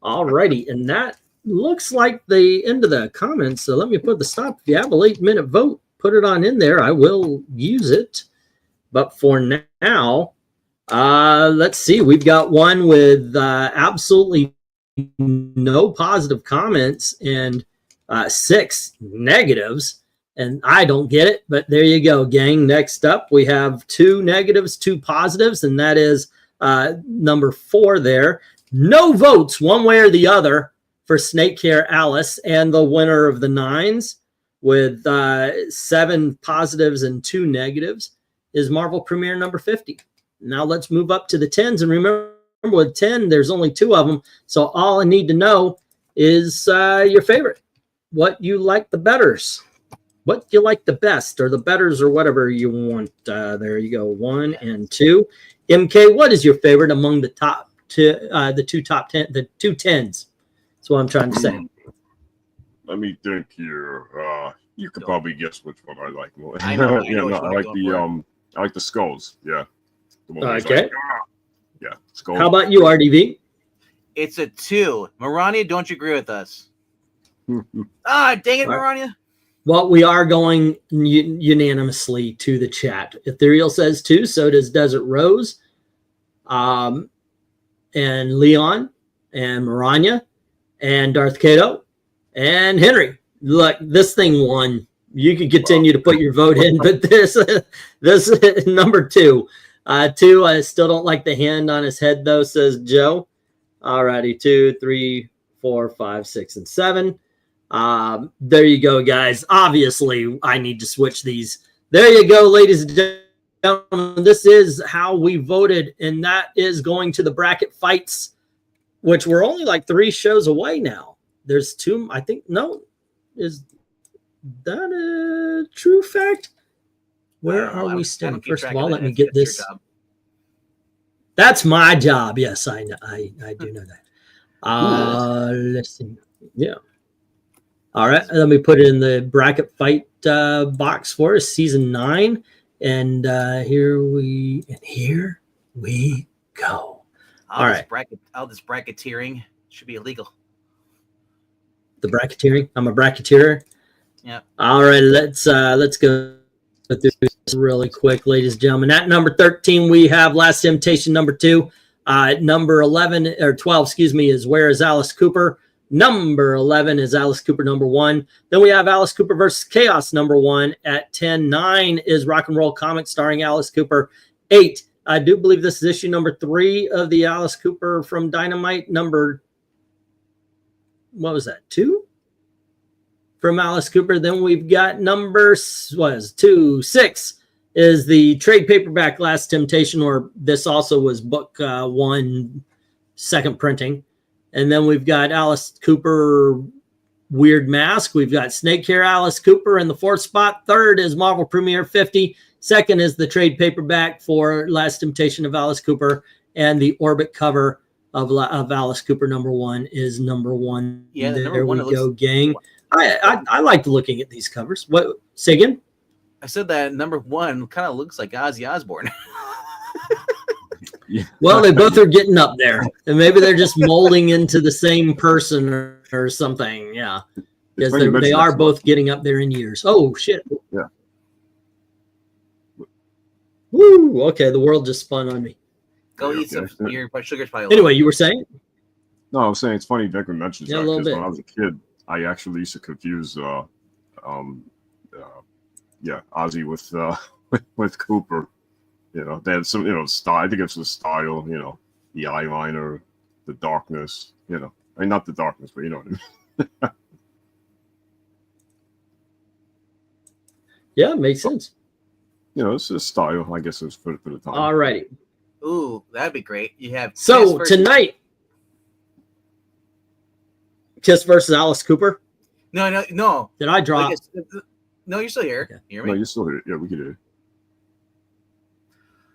All righty. And that looks like the end of the comments. So let me put the stop. If you have a 8-minute vote, put it on in there. I will use it. But for now, let's see. We've got one with absolutely no positive comments and 6 negatives. And I don't get it, but there you go, gang. Next up, we have 2 negatives, 2 positives, and that is number 4 there. No votes one way or the other for Snake Hair Alice, and the winner of the 9s with 7 positives and 2 negatives is Marvel Premiere number 50. Now let's move up to the 10s, and remember with 10, there's only 2 of them, so all I need to know is your favorite, what you like the betters. What you like the best, or the betters, or whatever you want. There you go, 1 and 2. MK, what is your favorite among the top the 2 top 10, the 2 10s? That's what I'm trying to say. Let me think here. You could probably guess which one I like more. I know I like the skulls. Yeah. The one that's Okay. like, yeah. Skulls. How about you, RDV? It's a 2. Maranya, don't you agree with us? Dang it, Maranya. Well, we are going unanimously to the chat. Ethereal says 2, so does Desert Rose, and Leon, and Maranya, and Darth Kato, and Henry. Look, this thing won. You can continue to put your vote in, but this number 2. 2, I still don't like the hand on his head, though, says Joe. All righty, 2, 3, 4, 5, 6, and 7. There you go, guys. Obviously, I need to switch these. There you go, ladies and gentlemen. This is how we voted, and that is going to the bracket fights, which we're only like 3 shows away now. There's 2, I think. No, is that a true fact? Where are we standing? First of all, let me get this. That's my job. Yes, I know. I do know that. Let's see. Yeah. All right, let me put it in the bracket fight box for us, season 9, and here we go. All this bracketeering should be illegal. The bracketeering. I'm a bracketeer. Yeah. All right, let's go through this really quick, ladies and gentlemen. At number 13, we have Last Temptation number 2. Number 11 or 12, excuse me, is Where is Alice Cooper? Number 11 is Alice Cooper number 1. Then we have Alice Cooper versus Chaos number 1. At 10, 9 is Rock and Roll Comics starring Alice Cooper. 8, I do believe this is issue number 3 of the Alice Cooper from Dynamite. Number, what was that, 2? From Alice Cooper. Then we've got number 6 is the trade paperback Last Temptation, or this also was book 1, second printing. And then we've got Alice Cooper Weird Mask. We've got Snake Hair Alice Cooper in the 4th spot. 3rd is Marvel Premiere 50. 2nd is the trade paperback for Last Temptation of Alice Cooper. And the Orbit cover of Alice Cooper #1 is #1. Yeah, the there #1, we go, gang. I liked looking at these covers. What? Say again? I said that #1 kind of looks like Ozzy Osbourne. Yeah. Well, they both are getting up there, and maybe they're just molding into the same person or something. Yeah, because funny you they mention are that. both getting up there in years. Oh shit! Yeah. Woo! Okay, the world just spun on me. Go Yeah, eat some. okay. Your sugar's probably low. Anyway, you were saying? No, I was saying it's funny Venkman mentions Yeah, a that little because bit. when I was a kid, I actually used to confuse Ozzy with Cooper. You know, they had some, style. I think it's the style, the eyeliner, the darkness, I mean, not the darkness, but you know what I mean. Yeah, makes sense. It's a style, I guess, it's for the time. All righty. Ooh, that'd be great. You have So Kiss versus- tonight, Kiss versus Alice Cooper. No. Did I drop? No, you're still here. Yeah. You hear No, me? you're still here. Yeah, we could do it.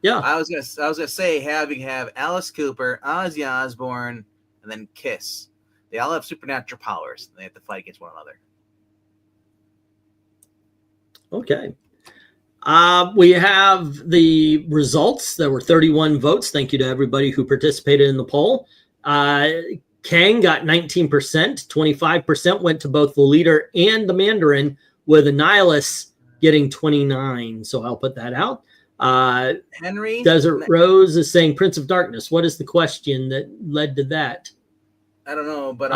Yeah. I was gonna say have Alice Cooper, Ozzy Osbourne, and then Kiss. They all have supernatural powers. And they have to fight against one another. Okay. We have the results. There were 31 votes. Thank you to everybody who participated in the poll. Kang got 19%. 25% went to both the leader and the Mandarin, with Annihilus getting 29. So I'll put that out. Henry Desert Rose is saying Prince of Darkness. What is the question that led to that? I don't know, but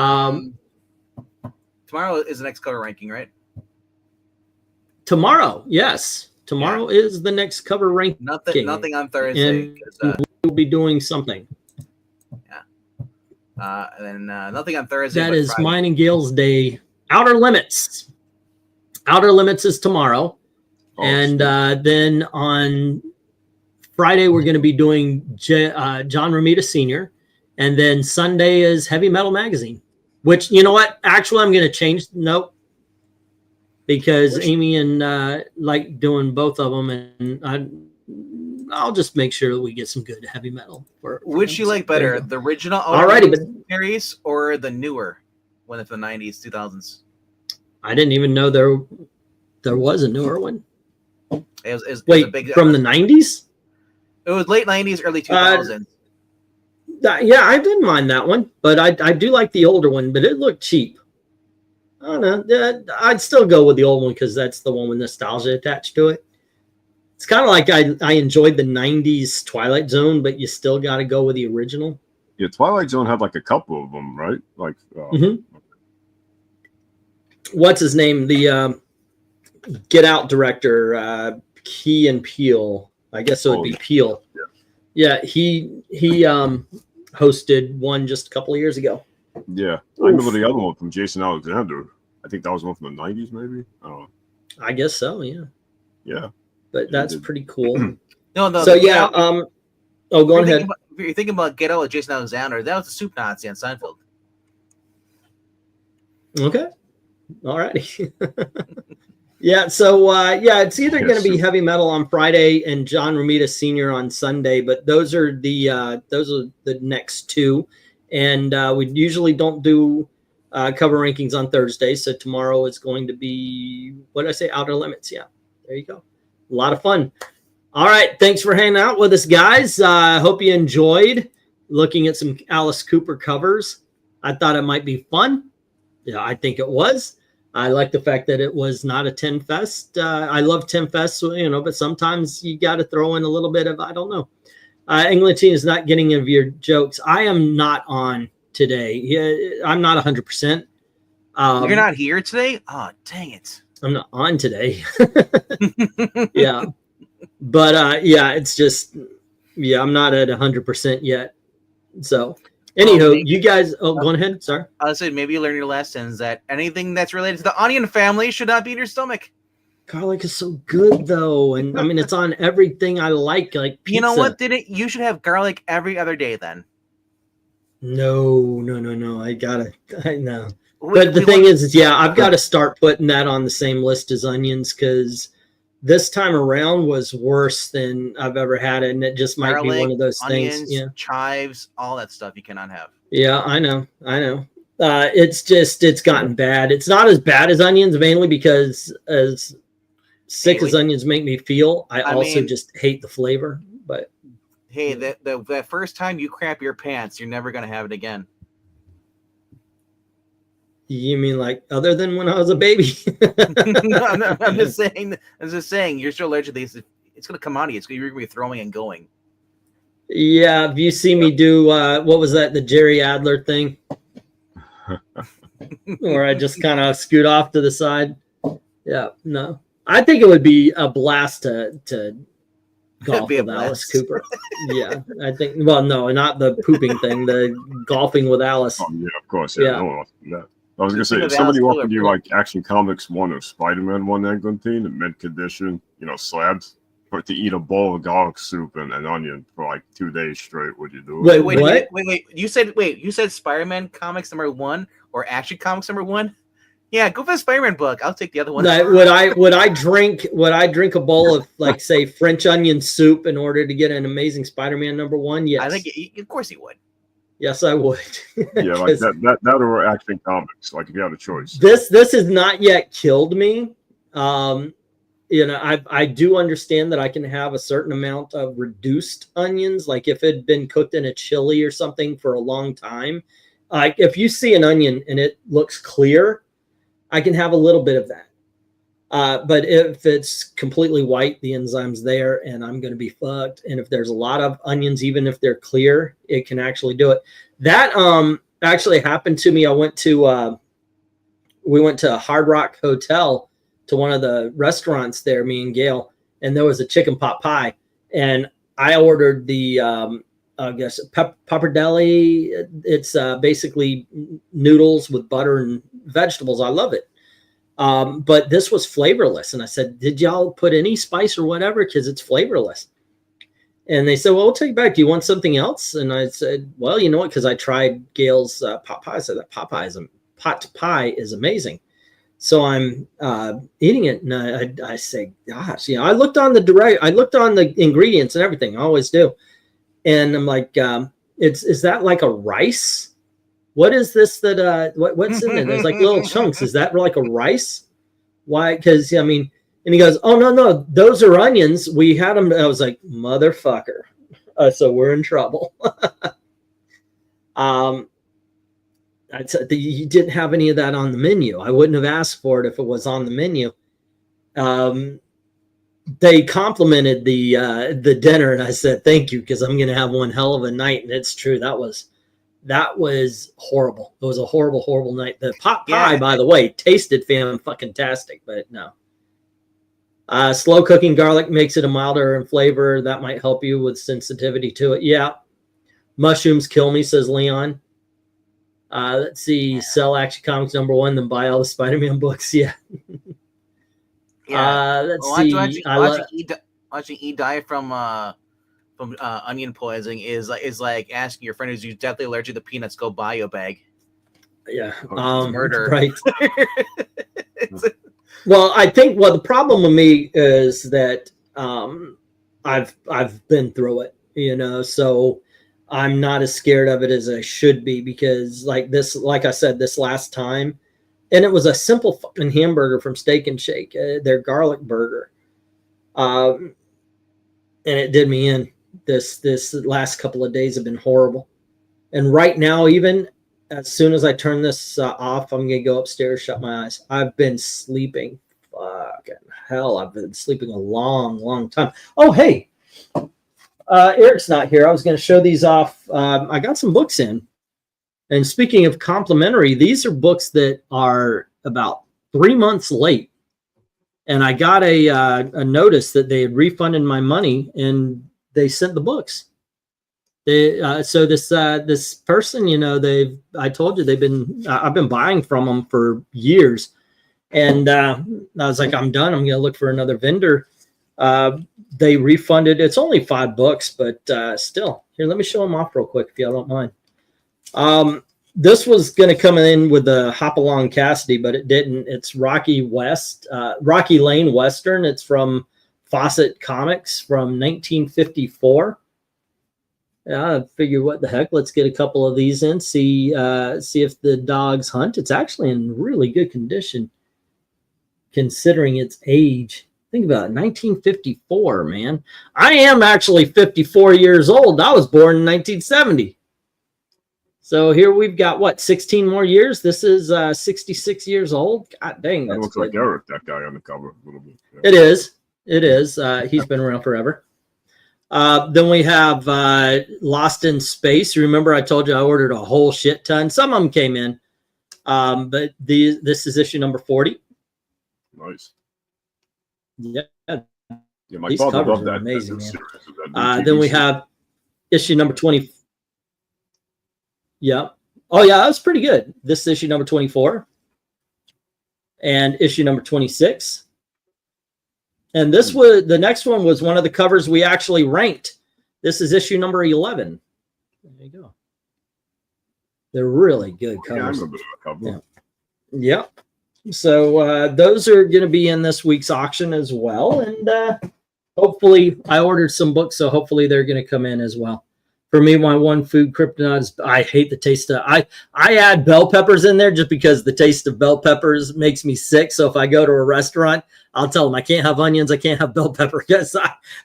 tomorrow is the next cover ranking, right? Tomorrow, yes. Tomorrow is the next cover ranking. Nothing on Thursday. And 'Cause, we'll be doing something. and then nothing on Thursday. That but is Friday. mine and Gail's day. Outer Limits. Outer Limits is tomorrow. Oh, And sweet. then on Friday, we're going to be doing John Romita Sr. And then Sunday is Heavy Metal Magazine, which, you know what? Actually, I'm going to change. Nope. Because Amy and like doing both of them. And I'll just make sure that we get some good heavy metal. Which you like better, the original Alrighty, but series or the newer one of the 90s, 2000s? I didn't even know there was a newer one. It was Wait, a big, from the 90s? It was late 90s, early 2000s. Yeah, I didn't mind that one, but I do like the older one, but it looked cheap. I don't know. I'd still go with the old one because that's the one with nostalgia attached to it. It's kind of like I enjoyed the 90s Twilight Zone, but you still got to go with the original. Yeah, Twilight Zone had like a couple of them, right? Like, What's his name? The Get Out director, Key and Peele. I guess it would be Peele. Yeah, he hosted one just a couple of years ago. Yeah, I remember the other one from Jason Alexander. I think that was one from the 90s, maybe. I don't know. I guess so. Yeah. Yeah. But that's pretty cool. No. So yeah. Go ahead. If you're thinking about Get Out with Jason Alexander, that was the Soup Nazi on Seinfeld. Okay. All righty. Yeah. So it's either going to be heavy metal on Friday and John Romita Sr. on Sunday, but those are the next two, and we usually don't do cover rankings on Thursday. So tomorrow is going to be, what did I say? Outer Limits. Yeah. There you go. A lot of fun. All right. Thanks for hanging out with us, guys. I hope you enjoyed looking at some Alice Cooper covers. I thought it might be fun. Yeah, I think it was. I like the fact that it was not a 10 Fest. I love 10 Fests, but sometimes you got to throw in a little bit of, I don't know. Englandine is not getting any of your jokes. I am not on today. Yeah, I'm not 100%. You're not here today? Oh, dang it. I'm not on today. Yeah. But it's just, I'm not at 100% yet. So anywho, you guys, go ahead. Sorry. I was saying maybe you learn your lessons that anything that's related to the onion family should not be in your stomach. Garlic is so good though, and I mean it's on everything I like pizza. You know what? You should have garlic every other day then. No. I know. But the thing is, yeah, I've got to start putting that on the same list as onions because this time around was worse than I've ever had it, and it just might be one of those onions, things. Yeah, chives, all that stuff you cannot have. Yeah, I know. It's gotten bad. It's not as bad as onions, mainly because as sick as onions make me feel, I also just hate the flavor. But hey, the first time you crap your pants, you're never gonna have it again. You mean like other than when I was a baby? No, I'm just saying. You're so allergic to these. It's gonna come out of you. You're gonna be throwing and going. Yeah, if you see me do what was that? The Jerry Adler thing, where I just kind of scoot off to the side. Yeah, no, I think it would be a blast to golf with Alice Cooper. Yeah, I think. Well, no, not the pooping thing. The golfing with Alice. Oh yeah, of course. Yeah. No, I was gonna say, if somebody offered you like Action Comics 1 or Spider-Man 1 Eglinton in mid condition, slabs, to eat a bowl of garlic soup and an onion for like 2 days straight, would you do it? Wait. You said Spider-Man comics #1 or Action Comics #1? Yeah, go for the Spider-Man book. I'll take the other one. Would I drink a bowl of like say French onion soup in order to get an Amazing Spider-Man #1? Yes. I think of course you would. Yes, I would. Yeah, like that or Action Comics, like if you had a choice. This has not yet killed me. I do understand that I can have a certain amount of reduced onions, like if it had been cooked in a chili or something for a long time. Like if you see an onion and it looks clear, I can have a little bit of that. But if it's completely white, the enzyme's there and I'm going to be fucked. And if there's a lot of onions, even if they're clear, it can actually do it. That actually happened to me. We went to Hard Rock Hotel, to one of the restaurants there, me and Gail, and there was a chicken pot pie. And I ordered the, pappardelle. It's basically noodles with butter and vegetables. I love it. But this was flavorless. And I said, did y'all put any spice or whatever? Because it's flavorless. And they said, well, we'll take it back. Do you want something else? And I said, well, you know what? Because I tried Gail's pot pie. I said that pot pie is amazing. So I'm eating it. And I say, gosh, I looked on the ingredients and everything. I always do. And I'm like, is that like a rice? What is this what's in it? There's like little chunks. Is that like a rice? Why? Because, and he goes, oh, no, those are onions. We had them. I was like, motherfucker. So we're in trouble. You didn't have any of that on the menu. I wouldn't have asked for it if it was on the menu. They complimented the dinner, and I said, thank you, because I'm going to have one hell of a night. And it's true. That was horrible. It was a horrible, horrible night. The pot pie, by the way, tasted fan-fucking-tastic, but no. Slow cooking garlic makes it a milder in flavor. That might help you with sensitivity to it. Yeah. Mushrooms kill me, says Leon. Let's see. Sell Action Comics #1, then buy all the Spider-Man books. Yeah. Let's see. Watching E die from onion poisoning is like asking your friend who's definitely allergic to peanuts, go buy you a bag. Yeah. Murder. Right. Well, I think the problem with me is that I've been through it, so I'm not as scared of it as I should be, because like I said, this last time, and it was a simple fucking hamburger from Steak and Shake, their garlic burger. And it did me in. This last couple of days have been horrible. And right now, even as soon as I turn this off, I'm going to go upstairs, shut my eyes. I've been sleeping. Fucking hell. I've been sleeping a long, long time. Oh, hey. Eric's not here. I was going to show these off. I got some books in. And speaking of complimentary, these are books that are about 3 months late. And I got a notice that they had refunded my money and they sent the books. So this person, I told you I've been buying from them for years. And I was like, I'm done. I'm going to look for another vendor. They refunded. It's only 5 books, but still. Here, let me show them off real quick if you don't mind. This was going to come in with the Hopalong Cassidy, but it didn't. It's Rocky Lane Western. It's from Fawcett Comics from 1954. I figured, what the heck? Let's get a couple of these in. See if the dogs hunt. It's actually in really good condition, considering its age. Think about it, 1954, man. I am actually 54 years old. I was born in 1970. So here we've got, what, 16 more years? This is 66 years old. God dang, That looks good. like Eric, that guy on the cover, a little bit. Yeah. It is. It is. He's been around forever. Then we have Lost in Space. Remember, I told you I ordered a whole shit ton. Some of them came in, but this is issue number 40. Nice. Yeah. Yeah, my These father covers loved are that. amazing, that man. series of that new Then TV we series. have issue number 20. Yeah. Oh, yeah, that was pretty good. This is issue number 24. And issue number 26. And this was, the next one was one of the covers we actually ranked. This is issue number 11. There you go. They're really good Yeah, I covers. remember that cover. Yeah. Yep. So those are going to be in this week's auction as well. And hopefully, I ordered some books, so hopefully they're going to come in as well. For me, my one food kryptonite is I hate the taste of, I add bell peppers in there just because the taste of bell peppers makes me sick. So if I go to a restaurant, I'll tell them I can't have onions, I can't have bell pepper, because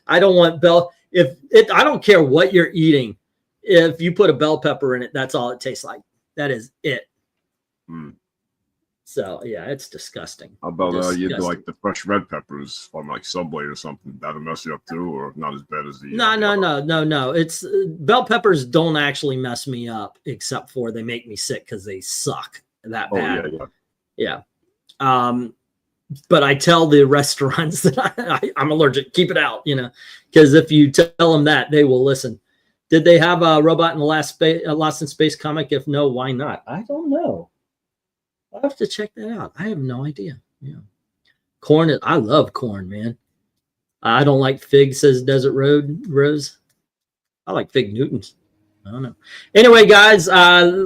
I don't want bell. I don't care what you're eating. If you put a bell pepper in it, that's all it tastes like. That is it. Hmm. So yeah, it's disgusting. How about you do Disgusting. like the fresh red peppers from like Subway or something? That'll mess you up too, or not as bad as the. No. It's bell peppers don't actually mess me up, except for they make me sick because they suck that Oh bad. yeah. But I tell the restaurants that I'm allergic. Keep it out, because if you tell them that, they will listen. Did they have a Robot in the Lost in Space comic? If no, why not? I don't know. I'll have to check that out. I have no idea. Yeah. Corn, I love corn, man. I don't like Fig, says Desert Rose. I like Fig Newtons. I don't know. Anyway, guys,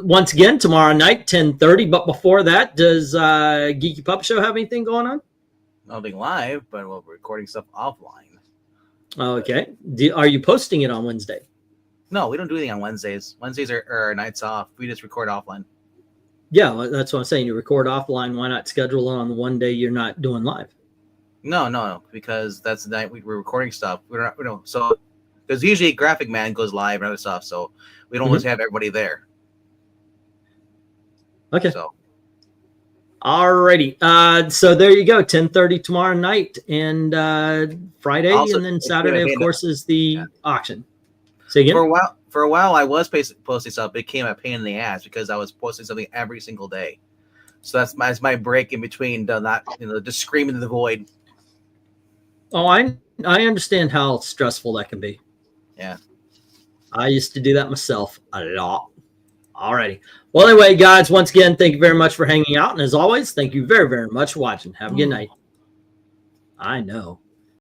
once again, tomorrow night, 10:30. But before that, does Geeky Pup Show have anything going on? Nothing live, but we're recording stuff offline. Okay. Are you posting it on Wednesday? No, we don't do anything on Wednesdays. Wednesdays are our nights off. We just record offline. Yeah, that's what I'm saying. You record offline. Why not schedule it on the one day you're not doing live? No, because that's the night we're recording stuff. So because usually Graphic Man goes live and other stuff, so we don't always have everybody there. Okay. So alrighty. So there you go. 10:30 tomorrow night and Friday, Also, and then it's Saturday, gonna of be course, is the auction. Say again? for a while I was posting stuff, but it became a pain in the ass because I was posting something every single day. So that's my break in between, just screaming in the void. Oh, I understand how stressful that can be. Yeah. I used to do that myself a lot. Alrighty. Well, anyway, guys, once again, thank you very much for hanging out. And as always, thank you very, very much for watching. Have a good night. I know.